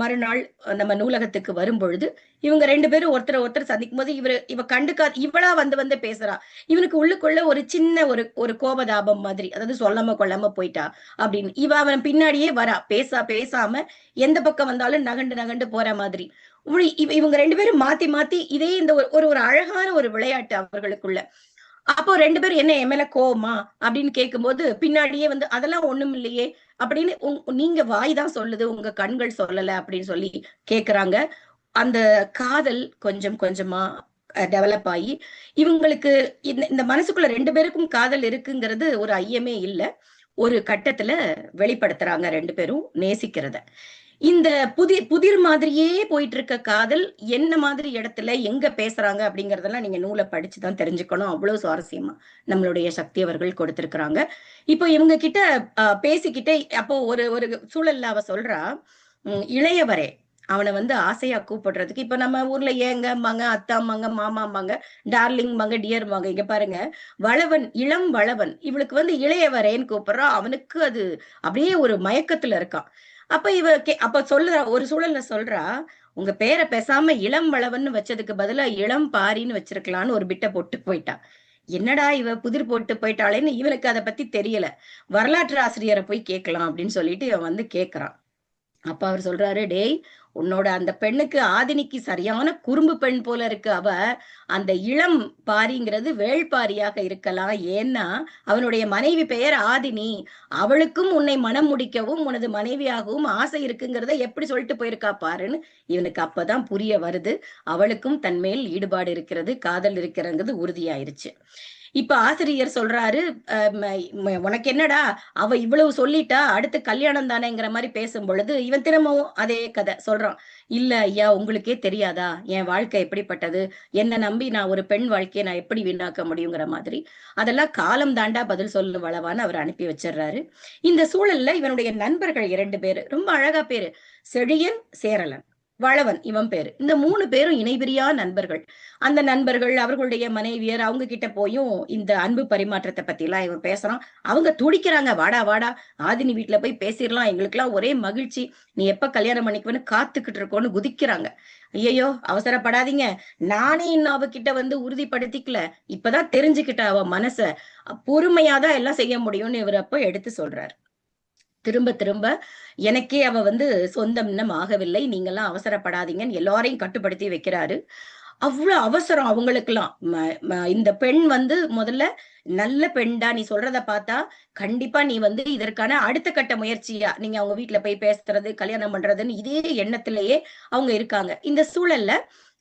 B: மறுநாள் நம்ம நூலகத்துக்கு வரும்பொழுது இவங்க 2 பேரும் ஒருத்தரை ஒருத்தர் சந்திக்கும் போது இவ கண்டுக்கா, இவளா வந்து வந்து பேசுறா. இவனுக்கு உள்ளுக்குள்ள ஒரு சின்ன ஒரு ஒரு கோபதாபம் மாதிரி, அதாவது சொல்லாம கொள்ளாம போயிட்டா அப்படின்னு. இவ அவன் பின்னாடியே வரா, பேசாம எந்த பக்கம் வந்தாலும் நகண்டு நகண்டு போற மாதிரி. இவங்க 2 பேரும் மாத்தி மாத்தி இதே இந்த ஒரு ஒரு அழகான ஒரு விளையாட்டு அவர்களுக்குள்ள. அப்போ 2 பேரும் என்ன என் மேல கோவமா அப்படின்னு கேட்கும்போது பின்னாடியே வந்து அதெல்லாம் ஒண்ணும் இல்லையே அப்படின்னு, நீங்க வாய் தான் சொல்லுது, உங்க கண்கள் சொல்லல அப்படின்னு சொல்லி கேக்குறாங்க. அந்த காதல் கொஞ்சம் கொஞ்சமா டெவலப் ஆகி இவங்களுக்கு இந்த இந்த மனசுக்குள்ள 2 பேருக்கும் காதல் இருக்குங்கிறது ஒரு ஐயமே இல்ல. ஒரு கட்டத்துல வெளிப்படுத்துறாங்க 2 பேரும் நேசிக்கிறத. இந்த புதிர் மாதிரியே போயிட்டு இருக்க காதல் என்ன மாதிரி இடத்துல எங்க பேசுறாங்க அப்படிங்கறதெல்லாம் நீங்க நூலை படிச்சுதான் தெரிஞ்சுக்கணும். அவ்வளவு சுவாரஸ்யமா நம்மளுடைய சக்தி அவர்கள் கொடுத்திருக்கிறாங்க. இப்போ இவங்க கிட்ட பேசிக்கிட்டே அப்போ ஒரு ஒரு சூழல்ல அவ சொல்றா, இளையவரே, அவனை வந்து ஆசையா கூப்பிடுறதுக்கு இப்ப நம்ம ஊர்ல ஏங்கம்பாங்க, அத்தாம்பாங்க, மாமாம்பாங்க, டார்லிங்பாங்க, டியர்பாங்க. இங்க பாருங்க, வளவன், இளம் வளவன், இவளுக்கு வந்து இளையவரேன்னு கூப்பிடுறா. அவனுக்கு அது அப்படியே ஒரு மயக்கத்துல இருக்கான். அப்ப அப்ப சொல்றா, ஒரு சூழல்ல சொல்றா, உங்க பேரை பேசாம இளம் வளவன்னு வச்சதுக்கு பதிலா இளம் பாரின்னு வச்சிருக்கலான்னு ஒரு பிட்ட போட்டு போயிட்டா. என்னடா இவ புதிர் போட்டு போயிட்டாளேன்னு இவனுக்கு அதை பத்தி தெரியல. வரலாற்று ஆசிரியரை போய் கேட்கலாம் அப்படின்னு சொல்லிட்டு இவன் வந்து கேட்கிறான். அப்ப அவர் சொல்றாரு, டேய், உன்னோட அந்த பெண்ணுக்கு, ஆதினிக்கு சரியான குறும்பு பெண் போல இருக்கு அவ. அந்த இளம் பாரிங்கிறது வேள்பாரியாக இருக்கலாம். ஏன்னா அவனுடைய மனைவி பெயர் ஆதினி. அவளுக்கும் உன்னை மனம் முடிக்கவும் உனது மனைவியாகவும் ஆசை இருக்குங்கிறத எப்படி சொல்லிட்டு போயிருக்கா பாருன்னு இவனுக்கு அப்பதான் புரிய வருது. அவளுக்கும் தன்மேல் ஈடுபாடு இருக்கிறது, காதல் இருக்கிறங்கிறது உறுதியாயிருச்சு. இப்ப ஆசிரியர் சொல்றாரு, உனக்கு என்னடா, அவ இவ்வளவு சொல்லிட்டா, அடுத்து கல்யாணம் தானேங்கிற மாதிரி பேசும் பொழுது இவன் திரும்பவும் அதே கதை சொல்றான். இல்ல ஐயா, உங்களுக்கே தெரியாதா என் வாழ்க்கை எப்படிப்பட்டது, என்ன நம்பி நான் ஒரு பெண் வாழ்க்கையை நான் எப்படி வீணாக்க முடியுங்கிற மாதிரி. அதெல்லாம் காலம் தாண்டா பதில் சொல்லு வளவான்னு அவர் அனுப்பி வச்சிடுறாரு. இந்த சூழல்ல இவனுடைய நண்பர்கள் 2 பேரு ரொம்ப அழகா பேரு, செழியன், சேரலன். வளவன் இவன் பேரு. இந்த 3 பேரும் இணைபிரியா நண்பர்கள். அந்த நண்பர்கள், அவர்களுடைய மனைவியர், அவங்க கிட்ட போயும் இந்த அன்பு பரிமாற்றத்த பத்திலாம் இவன் பேசுறான். அவங்க துடிக்கிறாங்க. "வாடா, வாடா, ஆதினி வீட்ல போய் பேசிறலாம். எங்களுக்கெல்லாம் ஒரே மகிழ்ச்சி. நீ எப்ப கல்யாணம் பண்ணிக்குவேன்னு காத்துக்கிட்டு இருக்கோம்னு" குதிக்கிறாங்க. ஐயையோ! அவசரப்படாதீங்க. நானே இன்னும் அவகிட்ட வந்து உறுதிப்படுத்திக்கல. இப்பதான் தெரிஞ்சுக்கிட்டேன் அவ மனச. பொறுமையா தான் எல்லாம் செய்ய முடியும்னு இவரு அப்ப எடுத்து சொல்றாரு. திரும்ப திரும்ப எனக்கே அவ வந்து சொந்தம் இன்னும் ஆகவில்லை. நீங்கலாம் அவசரப்படாதீங்கன்னு எல்லாரையும் கட்டுப்படுத்தி வைக்கிறாரு. அவ்ளோ அவசரம் அவங்களுக்கெல்லாம். இந்த பெண் வந்து முதல்ல நல்ல பெண்டா, நீ சொல்றத பார்த்தா, கண்டிப்பா நீ வந்து இதற்கான அடுத்த கட்ட முயற்சியா, நீங்க அவங்க வீட்ல போய் பேசுறது, கல்யாணம் பண்றதுன்னு இதே எண்ணத்திலேயே அவங்க இருக்காங்க. இந்த சூழல்ல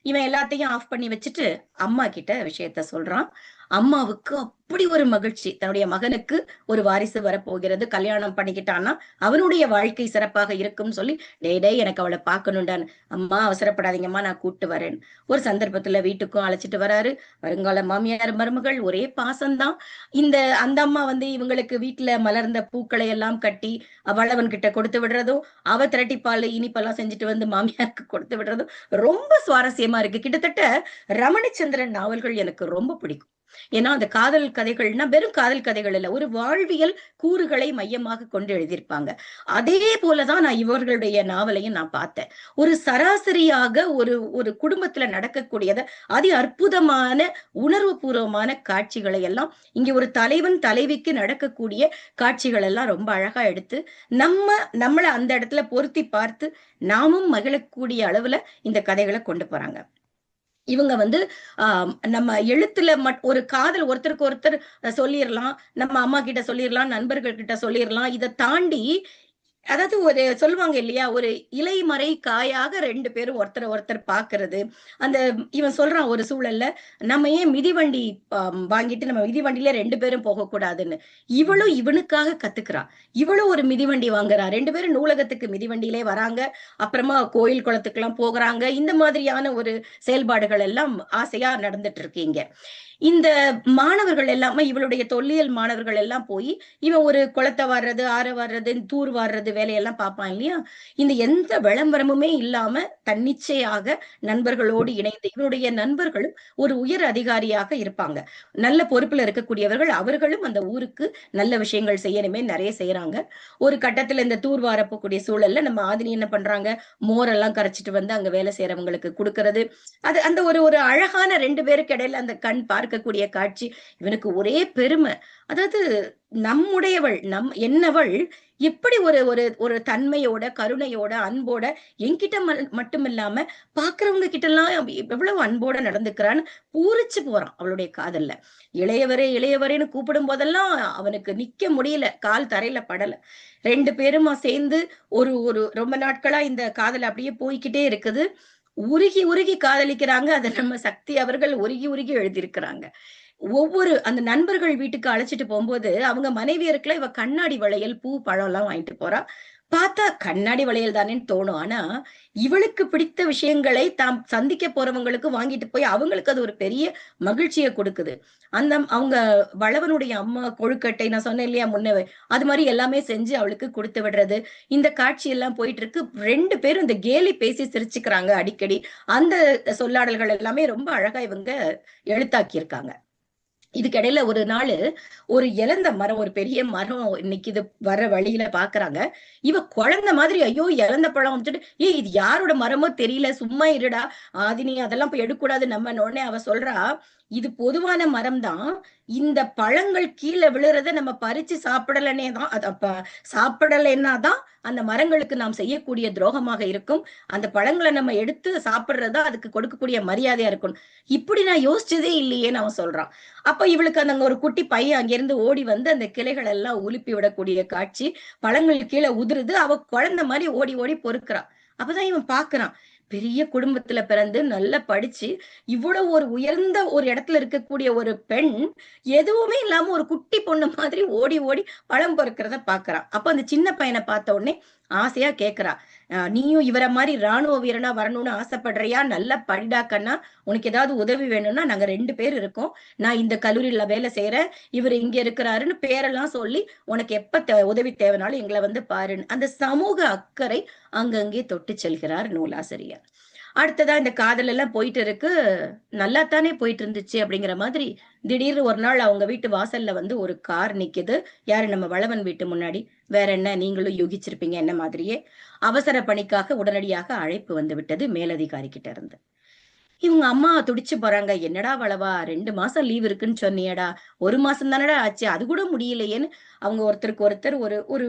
B: இவன் எல்லாத்தையும் ஆஃப் பண்ணி வச்சுட்டு அம்மா கிட்ட விஷயத்த சொல்றான். அம்மாவுக்கு அப்படி ஒரு மகிழ்ச்சி. தன்னுடைய மகனுக்கு ஒரு வாரிசு வரப்போகிறது. கல்யாணம் பண்ணிக்கிட்டான்னா, அவனுடைய வாழ்க்கை சிறப்பாக இருக்கும்னு சொல்லி, "டேய் டேய் எனக்கு அவள பார்க்கணும்டான்னு." "அம்மா அவசரப்படாதீங்கம்மா, நான் கூட்டு வரேன்." ஒரு சந்தர்ப்பத்துல வீட்டுக்கும் அழைச்சிட்டு வராரு. வருங்கால மாமியார், மருமகள் ஒரே பாசம்தான். அந்த அம்மா வந்து இவங்களுக்கு வீட்ல மலர்ந்த பூக்களை எல்லாம் கட்டி, வளவன் கிட்ட கொடுத்து விடுறதும், அவ திரட்டிப்பாலு, இனிப்பெல்லாம் செஞ்சுட்டு வந்து மாமியாருக்கு கொடுத்து விடுறதும், ரொம்ப சுவாரஸ்யமா இருக்கு. கிட்டத்தட்ட ரமணிச்சந்திரன் நாவல்கள் எனக்கு ரொம்ப பிடிக்கும். ஏன்னா, அந்த காதல் கதைகள்னா வெறும் காதல் கதைகள் இல்ல. ஒரு வாழ்வியல் கூறுகளை மையமாக கொண்டு எழுதியிருப்பாங்க. அதே போல தான் நான் இவர்களுடைய நாவலையும் நான் பார்த்தேன். ஒரு சராசரியாக ஒரு ஒரு குடும்பத்துல நடக்கக்கூடியத அதி அற்புதமான, உணர்வுபூர்வமான காட்சிகளை எல்லாம் இங்க ஒரு தலைவன், தலைவிக்கு நடக்கக்கூடிய காட்சிகள் எல்லாம் ரொம்ப அழகா எடுத்து, நம்மள அந்த இடத்துல பொருத்தி பார்த்து, நாமும் மகிழக்கூடிய அளவுல இந்த கதைகள கொண்டு போறாங்க. இவங்க வந்து ஆ நம்ம எழுத்துல ஒரு காதல் ஒருத்தருக்கு ஒருத்தர் சொல்லிறலாம். நம்ம அம்மா கிட்ட சொல்லிறலாம், நண்பர்கள் கிட்ட சொல்லிறலாம். இத தாண்டி அதாவது ஒரு சொல்லுவாங்க இல்லையா? ஒரு இலைமறை காயாக 2 பேரும் ஒருத்தர ஒருத்தர் பார்க்கிறது. அந்த இவன் சொல்றான் ஒரு சூழல்ல, "நம்ம ஏன் மிதிவண்டி வாங்கிட்டு நம்ம மிதிவண்டியில 2 பேரும் போகக்கூடாதுன்னு." இவளும் இவனுக்காக கத்துக்கிறா. இவளும் ஒரு மிதிவண்டி வாங்குறா. 2 பேரும் நூலகத்துக்கு மிதிவண்டியிலே வராங்க. அப்புறமா கோயில், குளத்துக்குலாம் போகுறாங்க. இந்த மாதிரியான ஒரு செயல்பாடுகள் எல்லாம் ஆசையா நடந்துட்டு இருக்கு இங்க. இந்த மாணவர்கள் எல்லாமே இவளுடைய தொல்லியல் மாணவர்கள் எல்லாம் போயி, இவன் ஒரு குளத்த வார்றது, ஆற வார்றது, தூர் வார்றது வேலையெல்லாம் பார்ப்பான் இல்லையா? இந்த எந்த விளம்பரமுமே இல்லாம தன்னிச்சையாக நண்பர்களோடு இணைந்து இவனுடைய நண்பர்களும் ஒரு உயர் அதிகாரியாக இருப்பாங்க. நல்ல பொறுப்புல இருக்கக்கூடியவர்கள். அவர்களும் அந்த ஊருக்கு நல்ல விஷயங்கள் செய்யணுமே நெறைய செய்றாங்க. ஒரு கட்டத்துல இந்த தூர் வார போக்கூடிய சூழல்ல நம்ம ஆதினி என்ன பண்றாங்க, மோரெல்லாம் கரைச்சுட்டு வந்து அங்க வேலை செய்றவங்களுக்கு குடுக்கறது. அது அந்த ஒரு ஒரு அழகான 2 பேருக்கு இடையில அந்த கண் பார்க்கக்கூடிய காட்சி. இவனுக்கு ஒரே பெருமை. அதாவது நம்முடையவள், என்னவள் எப்படி ஒரு ஒரு ஒரு தன்மையோட, கருணையோட, அன்போட என்கிட்ட மட்டும் இல்லாம பார்க்கிறவங்க கிட்டலாம் எவ்வளவு அன்போட நடந்துக்கிறான்னு பூரிச்சு போறான் அவளுடைய காதல்ல. இளையவரே, இளையவரேன்னு கூப்பிடும் போதெல்லாம் அவனுக்கு நிக்க முடியல. கால் தரையில படல. 2 பேருமா சேர்ந்து ஒரு ஒரு ரொம்ப நாட்களா இந்த காதல் அப்படியே போய்க்கிட்டே இருக்குது. உருகி உருகி காதலிக்கிறாங்க. அத நம்ம சக்தி அவர்கள் உருகி உருகி எழுதியிருக்கிறாங்க. அந்த நண்பர்கள் வீட்டுக்கு அழைச்சிட்டு போம்போது, அவங்க மனைவியருக்குலாம் இவ கண்ணாடி வளையல், பூ, பழம்லாம் வாங்கிட்டு போறா. பார்த்தா கண்ணாடி வளையல் தானேன்னு தோணும். ஆனா, இவளுக்கு பிடித்த விஷயங்களை தாம் சந்திக்க போறவங்களுக்கு வாங்கிட்டு போய் அவங்களுக்கு அது ஒரு பெரிய மகிழ்ச்சிய கொடுக்குது. அவங்க வளவனுடைய அம்மா கொழுக்கட்டை நான் சொன்னேன் இல்லையா முன்னவே, அது மாரி எல்லாமே செஞ்சு அவளுக்கு குடுத்து விடுறது. இந்த காட்சி எல்லாம் போயிட்டு இருக்கு. 2 பேரும் இந்த கேலி பேசி சிரிச்சுக்கிறாங்க அடிக்கடி. அந்த சொல்லாடல்கள் எல்லாமே ரொம்ப அழகா இவங்க எழுத்தாக்கியிருக்காங்க. இதுக்கிடையில ஒரு நாளு, ஒரு எலந்த மரம், ஒரு பெரிய மரம் நிக்குது. வர்ற வழியில பாக்குறாங்க. இவ குழந்தை மாதிரி, ஐயோ! எலந்த பழம் வந்துட்டு, "ஏய் இது யாரோட மரமோ தெரியல. சும்மா இருடா. ஆதினி அதெல்லாம் போய் எடுக்கக்கூடாது நம்மன்னு." உடனே அவ சொல்றா, "இது பொதுவான மரம் தான். இந்த பழங்கள் கீழ விழுறத நம்ம பறிச்சு சாப்பிடலனே தான் சாப்பிடலைன்னா தான் அந்த மரங்களுக்கு நாம் செய்யக்கூடிய துரோகமாக இருக்கும். அந்த பழங்கள நம்ம எடுத்து சாப்பிடுறது தான் அதுக்கு கொடுக்கக்கூடிய மரியாதையா இருக்கும்." இப்படி நான் யோசிச்சதே இல்லையேன்னு அவன் சொல்றான். அப்ப இவளுக்கு அங்க ஒரு குட்டி பையன் அங்கிருந்து ஓடி வந்து அந்த கிளைகள் எல்லாம் உலுப்பி விடக்கூடிய காட்சி. பழங்கள் கீழ உதிருது. அவ குழந்தை மாரி ஓடி ஓடி பொறுக்குறா. அப்பதான் இவன் பாக்குறான். பெரிய குடும்பத்துல பிறந்து நல்லா படிச்சு, இவ்வளவு ஒரு உயர்ந்த ஒரு இடத்துல இருக்கக்கூடிய ஒரு பெண், எதுவுமே இல்லாம ஒரு குட்டி பொண்ணு மாதிரி ஓடி ஓடி பழம் பொறுக்கிறத பாக்குறான். அப்ப அந்த சின்ன பையன பார்த்த உடனே ஆசையா கேட்கிறா. நீயும் இவரை மாதிரி ராணுவ வீரனா வரணும்னு ஆசைப்படுறியா? நல்லா படிடா கண்ணா, உனக்கு ஏதாவது உதவி வேணும்னா நாங்க 2 பேர் இருக்கோம், நான் இந்த கல்லூரியில வேலை செய்யறேன், இவர் இங்க இருக்கிறாருன்னு பேரெல்லாம் சொல்லி உனக்கு எப்ப உதவி தேவைனாலும் எங்களை வந்து பாருன்னு அந்த சமூக அக்கறை அங்கங்கே தொட்டு செல்கிறார் நூலாசிரியர். அடுத்ததா இந்த காதல் எல்லாம் போயிட்டு இருக்கு, நல்லா தானே போயிட்டு இருந்துச்சு அப்படிங்கிற மாதிரி திடீர்னு ஒரு நாள் அவங்க வீட்டு வாசல்ல வந்து ஒரு கார் நிக்குது. யாரு? நம்ம வளவன் வீட்டு முன்னாடி. வேற என்ன, நீங்களும் யூகிச்சிருப்பீங்க என்ன மாதிரியே. அவசர பணிக்காக உடனடியாக அழைப்பு வந்து விட்டது மேலதிகாரி கிட்ட இருந்து. இவங்க அம்மா துடிச்சு போறாங்க. என்னடா வளவா, 2 மாசம் லீவ் இருக்குன்னு சொன்னியடா, 1 மாசம் தானடா ஆச்சு, அது கூட முடியலையேன்னு அவங்க ஒருத்தருக்கு ஒருத்தர் ஒரு ஒரு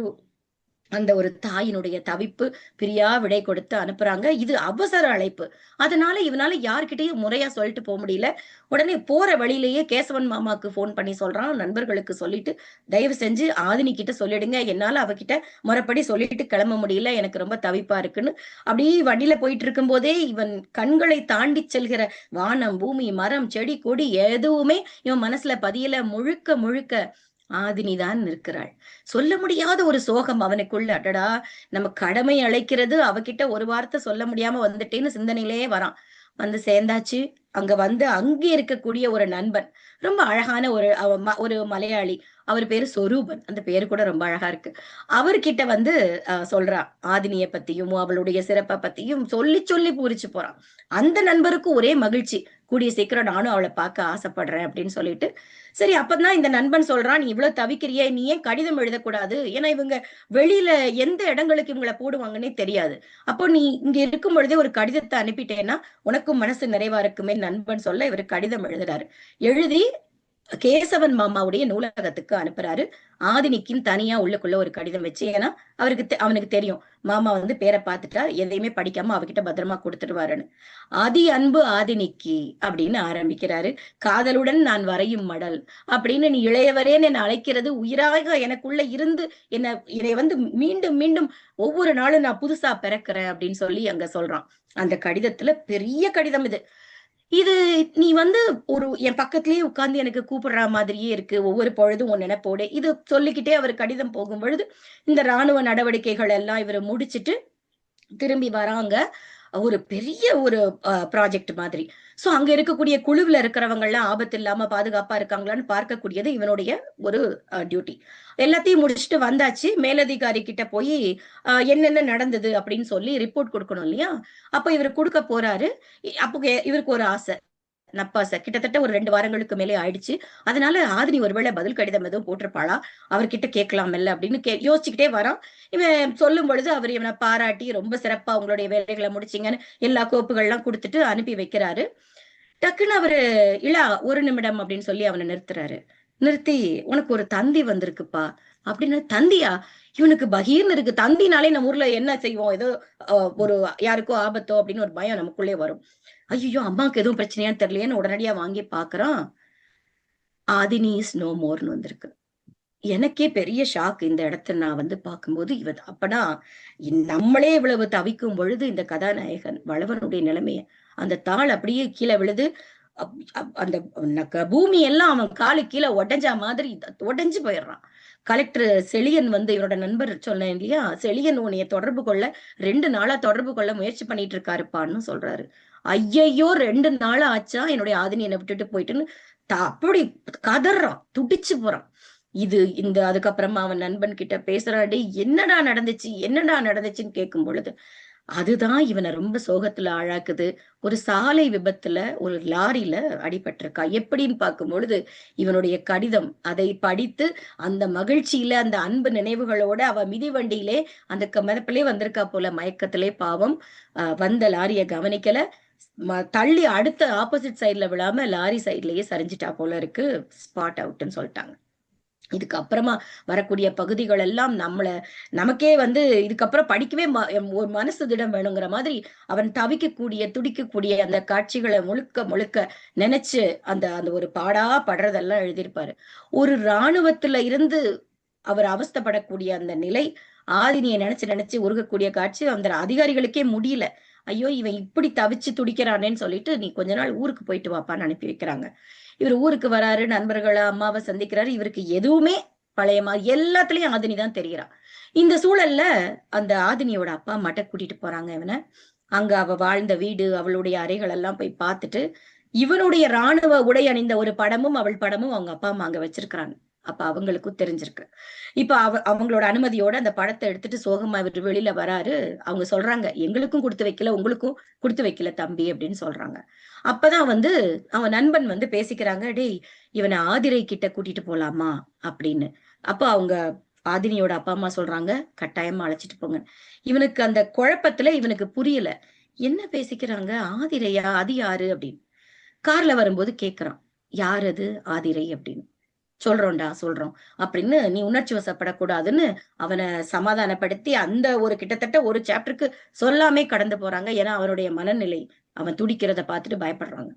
B: அந்த ஒரு தாயினுடைய தவிப்பு பிரியா விடை கொடுத்து அனுப்புறாங்க. இது அவசர அழைப்பு. அதனால இவனால யார்கிட்டயும் முறையா சொல்லிட்டு போக முடியல. உடனே போற வழியிலேயே கேசவன் மாமாக்கு போன் பண்ணி சொல்றான். நண்பர்களுக்கு சொல்லிட்டு, தயவு செஞ்சு ஆதினி கிட்ட சொல்லிடுங்க, என்னால அவகிட்ட முறைப்படி சொல்லிட்டு கிளம்ப முடியல, எனக்கு ரொம்ப தவிப்பா இருக்குன்னு. அப்படியே வண்டியில போயிட்டு இருக்கும் போதே இவன் கண்களை தாண்டி செல்கிற வானம், பூமி, மரம், செடி, கொடி எதுவுமே இவன் மனசுல பதியல. முழுக்க முழுக்க ஆதினிதான் இருக்கிறாள். சொல்ல முடியாத ஒரு சோகம் அவனுக்குள்ள. அடடா, நம்ம கடமை அழைக்கிறது, அவகிட்ட ஒரு வார்த்தை சொல்ல முடியாம வந்துட்டேன்னு சிந்தனையிலேயே வரான். வந்து சேர்ந்தாச்சு. அங்க வந்து அங்கே இருக்கக்கூடிய ஒரு நண்பன், ரொம்ப அழகான ஒரு மலையாளி. அவர் பேரு சொரூபன். அந்த பேரு கூட ரொம்ப அழகா இருக்கு. அவர்கிட்ட வந்து சொல்றா ஆதினிய பத்தியும் அவளுடைய சிறப்பை பத்தியும் சொல்லி சொல்லி பூரிச்சு போறான். அந்த நண்பருக்கு ஒரே மகிழ்ச்சி, கூடிய சீக்கிரம் நானும் அவளை பார்க்க ஆசைப்படுறேன் அப்படின்னு சொல்லிட்டு. சரி, அப்பதான் இந்த நண்பன் சொல்றான், நீ இவ்வளவு தவிக்கிறியே, நீ ஏன் கடிதம் எழுதக்கூடாது? ஏன்னா இவங்க வெளியில எந்த இடங்களுக்கு இவங்களை போடுவாங்கன்னே தெரியாது. அப்போ நீ இங்க இருக்கும் பொழுதே ஒரு கடிதத்தை அனுப்பிட்டேன்னா உனக்கும் மனசு நிறைவா இருக்குமே நண்பன் சொல்ல, இவர் கடிதம் எழுதுறாரு. எழுதி கேசவன் மாமாவுடைய நூலகத்துக்கு அனுப்புறாரு. ஆதினிக்குன்னு தனியா உள்ளுக்குள்ள ஒரு கடிதம் வச்சு. ஏன்னா அவனுக்கு தெரியும், மாமா வந்து பேரை பார்த்துட்டா எதையுமே படிக்காம அவகிட்ட பத்திரமா கொடுத்துடுவாருன்னு. அதி அன்பு ஆதினிக்கு அப்படின்னு ஆரம்பிக்கிறாரு. காதலுடன் நான் வரையும் மடல் அப்படின்னு, நீ இளையவரேன்னு என்ன அழைக்கிறது உயிராக எனக்குள்ள இருந்து என்னை வந்து மீண்டும் மீண்டும் ஒவ்வொரு நாளும் நான் புதுசா பிறக்கிறேன் அப்படின்னு சொல்லி அங்க சொல்றான். அந்த கடிதத்துல பெரிய கடிதம் இது. இது நீ வந்து என் பக்கத்திலேயே உட்கார்ந்து எனக்கு கூப்பிடுற மாதிரியே இருக்கு, ஒவ்வொரு பொழுதும் உன் நினைப்போட. இது சொல்லிக்கிட்டே அவர் கடிதம் போகும் பொழுது இந்த ராணுவ நடவடிக்கைகள் எல்லாம் இவரை முடிச்சிட்டு திரும்பி வராங்க. ஒரு பெரிய ஒரு ப்ராஜெக்ட் மாதிரி. சோ அங்க இருக்கக்கூடிய குழுவுல இருக்கிறவங்க எல்லாம் ஆபத்து இல்லாம பாதுகாப்பா இருக்காங்களான்னு பார்க்கக்கூடியது இவனுடைய ஒரு டியூட்டி. எல்லாத்தையும் முடிச்சுட்டு வந்தாச்சு. மேலதிகாரி கிட்ட போய் என்னென்ன நடந்தது அப்படின்னு சொல்லி ரிப்போர்ட் கொடுக்கணும் இல்லையா? அப்ப இவர் கொடுக்க போறாரு. அப்போ இவருக்கு ஒரு ஆசை, நப்பாசை. கிட்டத்தட்ட ஒரு 2 வாரங்களுக்கு மேலே ஆயிடுச்சு. அதனால ஆதினி ஒருவேளை பதில் கடிதம் எதுவும் போட்டிருப்பாளா, அவர்கிட்ட கேட்கலாம்ல அப்படின்னு யோசிச்சுக்கிட்டே வரான். இவன் சொல்லும் பொழுது அவர் இவனை பாராட்டி, ரொம்ப சிறப்பா உங்களுடைய வேலைகளை முடிச்சீங்கன்னு எல்லா கோப்புகள்லாம் கொடுத்துட்டு அனுப்பி வைக்கிறாரு. டக்குன்னு அவரு, இளா ஒரு நிமிடம் அப்படின்னு சொல்லி அவனை நிறுத்துறாரு. நிறுத்தி, உனக்கு ஒரு தந்தி வந்திருக்குப்பா அப்படின்னு. தந்தியா? இவனுக்கு பகீர்னு இருக்கு. தந்தினாலே நம்ம ஊர்ல என்ன செய்வோம், ஏதோ ஒரு யாருக்கோ ஆபத்தோ அப்படின்னு ஒரு பயம் நமக்குள்ளே வரும். ஐயோ, அம்மாவுக்கு எதுவும் பிரச்சனையான்னு தெரியலையேன்னு உடனடியா வாங்கி பாக்குறான். ஆதினி இஸ் நோ மோர்னு வந்திருக்கு. எனக்கே பெரிய ஷாக் இந்த இடத்துல நான் வந்து பார்க்கும்போது. அப்பனா நம்மளே இவ்வளவு தவிக்கும் பொழுது இந்த கதாநாயகன் வளவனுடைய நிலைமைய, அந்த தாள் அப்படியே கீழே விழுது. அந்த பூமி எல்லாம் அவன் காலு கீழே உடைஞ்சா மாதிரி உடைஞ்சு போயிடுறான். கலெக்டர் செழியன் வந்து, இவரோட நண்பர் சொன்னேன் இல்லையா, செழியன் உன்னைய தொடர்பு கொள்ள 2 நாளா தொடர்பு கொள்ள முயற்சி பண்ணிட்டு இருக்காருப்பான்னு சொல்றாரு. ஐயையோ, 2 நாளா ஆச்சா என்னுடைய ஆதினி என்னை விட்டுட்டு போயிட்டுன்னு அப்படி கதறான், துடிச்சு போறான். அதுக்கப்புறமா அவன் நண்பன் கிட்ட பேசுறாடி, என்னடா நடந்துச்சு என்னடா நடந்துச்சுன்னு கேட்கும் பொழுது அதுதான் இவனை ரொம்ப சோகத்துல ஆழாக்குது. ஒரு சாலை விபத்துல ஒரு லாரியில அடிபட்டிருக்கா. எப்படின்னு பார்க்கும் பொழுது இவனுடைய கடிதம் அதை படித்து அந்த மகிழ்ச்சியில அந்த அன்பு நினைவுகளோட அவ மிதிவண்டியிலே அந்த மிதப்பிலே வந்திருக்கா போல, மயக்கத்திலே பாவம். வந்த லாரிய கவனிக்கல, தள்ளி அடுத்த ஆப்போசிட் சைட்ல விழாம லாரி சைட்லயே சரிஞ்சிட்டா போல இருக்கு, ஸ்பாட் அவுட்ன்னு சொல்லிட்டாங்க. இதுக்கப்புறமா வரக்கூடிய பகுதிகள் எல்லாம் நமக்கே வந்து இதுக்கப்புறம் படிக்கவே ஒரு மனசு திடம் வேணுங்கிற மாதிரி அவன் துடிக்கக்கூடிய அந்த காட்சிகளை முழுக்க முழுக்க நினைச்சு அந்த அந்த ஒரு பாடா படுறதெல்லாம் எழுதியிருப்பாரு. ஒரு இராணுவத்துல இருந்து அவர் அவஸ்தைப்படக்கூடிய அந்த நிலை, ஆதினியை நினைச்சு நினைச்சு உருகக்கூடிய காட்சி அந்த அதிகாரிகளுக்கே முடியல. ஐயோ, இவன் இப்படி தவிச்சு துடிக்கிறானேன்னு சொல்லிட்டு, நீ கொஞ்ச நாள் ஊருக்கு போயிட்டு வாப்பான்னு அனுப்பி வைக்கிறாங்க. இவர் ஊருக்கு வராரு, நண்பர்கள அம்மாவை சந்திக்கிறாரு. இவருக்கு எதுவுமே பழைய மாதிரி எல்லாத்துலயும் ஆதினி தான் தெரிகிறா. இந்த சூழல்ல அந்த ஆதினியோட அப்பா அம்மாட்ட கூட்டிட்டு போறாங்க இவனை. அங்க அவ வாழ்ந்த வீடு, அவளுடைய அறைகள் எல்லாம் போய் பார்த்துட்டு, இவனுடைய ராணுவ உடை அணிந்த ஒரு படமும் அவள் படமும் அவங்க அப்பா அம்மா அங்க வச்சிருக்கிறாங்க. அப்ப அவங்களுக்கும் தெரிஞ்சிருக்கு. இப்ப அவங்களோட அனுமதியோட அந்த படத்தை எடுத்துட்டு சோகமா இவர் வெளியில வராரு. அவங்க சொல்றாங்க, எங்களுக்கும் கொடுத்து வைக்கல, உங்களுக்கும் கொடுத்து வைக்கல தம்பி அப்படின்னு சொல்றாங்க. அப்பதான் வந்து அவன் நண்பன் வந்து பேசிக்கிறாங்க, டேய் இவனை ஆதிரை கிட்ட கூட்டிட்டு போலாமா அப்படின்னு. அப்ப அவங்க ஆதினியோட அப்பா அம்மா சொல்றாங்க, கட்டாயமா அழைச்சிட்டு போங்க. இவனுக்கு அந்த குழப்பத்துல இவனுக்கு புரியல, என்ன பேசிக்கிறாங்க, ஆதிரையா, அது யாரு அப்படின்னு. கார்ல வரும்போது கேக்குறான், யார் அது ஆதிரை அப்படின்னு. சொல்றோம்டா சொல்றோம் அப்படின்னு, நீ உணர்ச்சி வசப்படக்கூடாதுன்னு அவனை சமாதானப்படுத்தி அந்த ஒரு கிட்டத்தட்ட ஒரு சாப்டருக்கு சொல்லாமே கடந்து போறாங்க. ஏன்னா அவனுடைய மனநிலை, அவன் துடிக்கிறத பார்த்துட்டு பயப்படுறாங்க.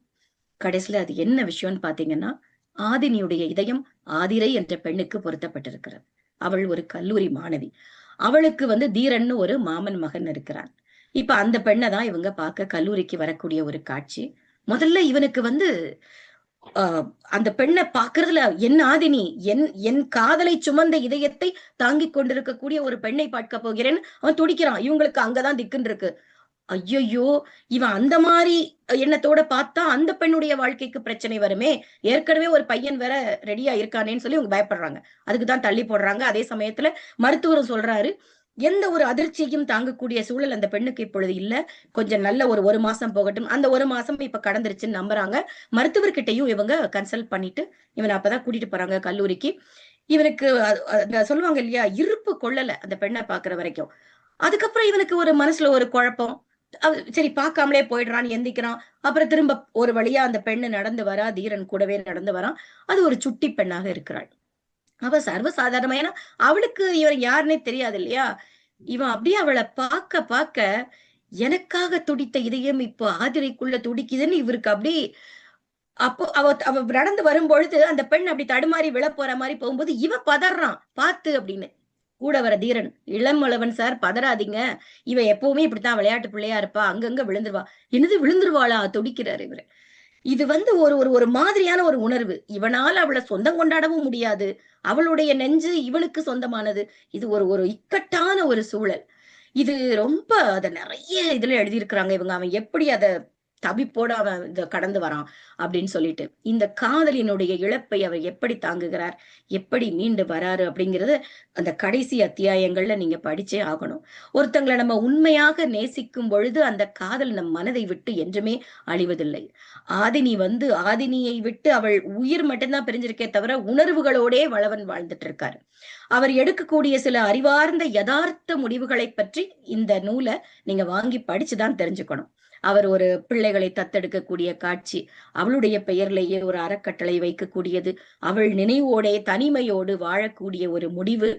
B: கடைசியில அது என்ன விஷயம்னு பாத்தீங்கன்னா, ஆதினியுடைய இதயம் ஆதிரை என்ற பெண்ணுக்கு பொருத்தப்பட்டிருக்கிறது. அவள் ஒரு கல்லூரி மாணவி. அவளுக்கு வந்து தீரன்னு ஒரு மாமன் மகன் இருக்கிறான். இப்ப அந்த பெண்ணை தான் இவங்க பார்க்க கல்லூரிக்கு வரக்கூடிய ஒரு காட்சி. முதல்ல இவனுக்கு வந்து அந்த பெண்ணை பாக்குறதுல, என் ஆதினி, என் காதலை சுமந்த இதயத்தை தாங்கிக் கொண்டிருக்கக்கூடிய ஒரு பெண்ணை பார்க்க போகிறேன்னு அவன் துடிக்கிறான். இவங்களுக்கு அங்கதான் திக்குன்னு இருக்கு. ஐயையோ, இவன் அந்த மாதிரி எண்ணத்தோட பார்த்தா அந்த பெண்ணுடைய வாழ்க்கைக்கு பிரச்சனை வருமே, ஏற்கனவே ஒரு பையன் வேற ரெடியா இருக்கானேன்னு சொல்லி இவங்க பயப்படுறாங்க. அதுக்குதான் தள்ளி போடுறாங்க. அதே சமயத்துல மருத்துவரும் சொல்றாரு, எந்த ஒரு அதிர்ச்சியும் தாங்கக்கூடிய சூழல் அந்த பெண்ணுக்கு இப்பொழுது இல்ல, கொஞ்சம் நல்ல ஒரு மாசம் போகட்டும். அந்த ஒரு மாசம் இப்ப கடந்துருச்சுன்னு நம்புறாங்க. மருத்துவர்கிட்டையும் இவங்க கன்சல்ட் பண்ணிட்டு இவனை அப்பதான் கூட்டிட்டு போறாங்க கல்லூரிக்கு. இவனுக்கு சொல்லுவாங்க இல்லையா, இருப்பு கொள்ளல அந்த பெண்ணை பாக்குற வரைக்கும். அதுக்கப்புறம் இவனுக்கு ஒரு மனசுல ஒரு குழப்பம். சரி பார்க்காமலே போயிடுறான்னு எந்திக்கிறான். அப்புறம் திரும்ப ஒரு வழியா அந்த பெண்ணு நடந்து வரா, தீரன் கூடவே நடந்து வரான். அது ஒரு சுட்டி பெண்ணாக இருக்கிறாள். அவ சர்வசாதாரணமா, ஏன்னா அவளுக்கு இவன் யாருன்னே தெரியாது இல்லையா. இவன் அப்படியே அவளை பார்க்க பார்க்க, எனக்காக துடித்த இதயம் இப்போ ஆதிரைக்குள்ள துடிக்குதுன்னு இவருக்கு அப்படி. அப்போ அவ நடந்து வரும்பொழுது அந்த பெண் அப்படி தடுமாறி விழ போற மாதிரி போகும்போது இவன் பதறான், பார்த்து அப்படின்னு. கூட வர தீரன், இளமளவன் சார் பதறாதீங்க, இவ எப்பவுமே இப்படித்தான் விளையாட்டு பிள்ளையா இருப்பா, அங்கங்க விழுந்துருவா. என்னது விழுந்துருவாளா, துடிக்கிறாரு இவரு. இது வந்து ஒரு ஒரு ஒரு மாதிரியான ஒரு உணர்வு. இவனால அவளை சொந்தம் கொண்டாடவும் முடியாது, அவளுடைய நெஞ்சு இவனுக்கு சொந்தமானது. இது ஒரு ஒரு இக்கட்டான ஒரு சூழல். இது ரொம்ப அத நிறைய இதுல எழுதியிருக்கிறாங்க இவங்க. அவன் எப்படி அத தவிப்போட அவன் இத கடந்து வரான் அப்படின்னு சொல்லிட்டு. இந்த காதலினுடைய இழப்பை அவர் எப்படி தாங்குகிறார், எப்படி மீண்டு வராரு அப்படிங்கறது அந்த கடைசி அத்தியாயங்கள்ல நீங்க படிச்சே ஆகணும். ஒருத்தங்களை நம்ம உண்மையாக நேசிக்கும் பொழுது அந்த காதல் நம் மனதை விட்டு என்றுமே அழிவதில்லை. ஆதினி வந்து ஆதினியை விட்டு அவள் உயிர் மட்டும்தான் பிரிஞ்சிருக்கே தவிர உணர்வுகளோடே வளவன் வாழ்ந்துட்டு இருக்காரு. அவர் எடுக்கக்கூடிய சில அறிவார்ந்த யதார்த்த முடிவுகளை பற்றி இந்த நூலை நீங்க வாங்கி படிச்சுதான் தெரிஞ்சுக்கணும். அவர் ஒரு பிள்ளைகளை தத்தெடுக்கக்கூடிய காட்சி, அவளுடைய பெயர்லேயே ஒரு அறக்கட்டளை வைக்கக்கூடியது, அவள் நினைவோடே தனிமையோடு வாழக்கூடிய ஒரு முடிவு.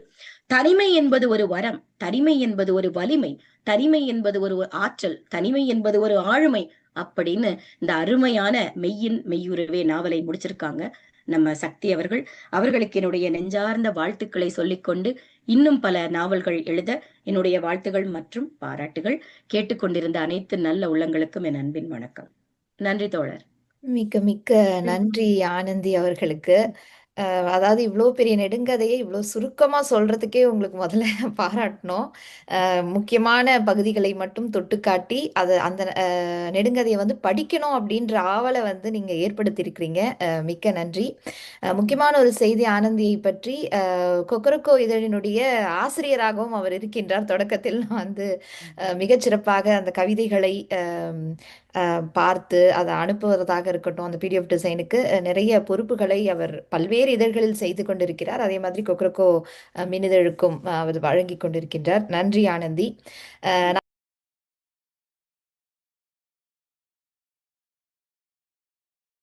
B: தனிமை என்பது ஒரு வரம், தனிமை என்பது ஒரு வலிமை, தனிமை என்பது ஒரு ஆற்றல், தனிமை என்பது ஒரு ஆளுமை அப்படின்னு இந்த அருமையான மெய்யின் மெய்யுறவே நாவலை முடிச்சிருக்காங்க நம்ம சக்தி அவர்கள். அவர்களுக்கு என்னுடைய நெஞ்சார்ந்த வாழ்த்துக்களை சொல்லிக்கொண்டு, இன்னும் பல நாவல்கள் எழுத என்னுடைய வாழ்த்துகள் மற்றும் பாராட்டுகள். கேட்டுக்கொண்டிருந்த அனைத்து நல்ல உள்ளங்களுக்கும் என் அன்பின் வணக்கம். நன்றி தோழர்.
A: மிக்க மிக்க நன்றி ஆனந்தி அவர்களுக்கு. அதாவது இவ்வளோ பெரிய நெடுங்கதையை இவ்வளோ சுருக்கமாக சொல்றதுக்கே உங்களுக்கு முதல்ல பாராட்டணும். முக்கியமான பகுதிகளை மட்டும் தொட்டுக்காட்டி அதை அந்த நெடுங்கதையை வந்து படிக்கணும் அப்படின்ற ஆவலை வந்து நீங்கள் ஏற்படுத்தியிருக்கிறீங்க. மிக்க நன்றி. முக்கியமான ஒரு செய்தி ஆனந்தியை பற்றி, கொக்கரக்கோ இதழினுடைய ஆசிரியராகவும் அவர் இருக்கின்றார். தொடக்கத்தில் நான் வந்து மிகச்சிறப்பாக அந்த கவிதைகளை பார்த்து அதை அனுப்புவதாக இருக்கட்டும், அந்த பிடிஎஃப் டிசைனுக்கு நிறைய பொறுப்புகளை அவர் பல்வேறு இதழ்களில் செய்து கொண்டிருக்கிறார். அதே மாதிரி கொக்கரக்கோ மின்னிதழுக்கும் அவர் வழங்கி கொண்டிருக்கின்றார். நன்றி ஆனந்தி.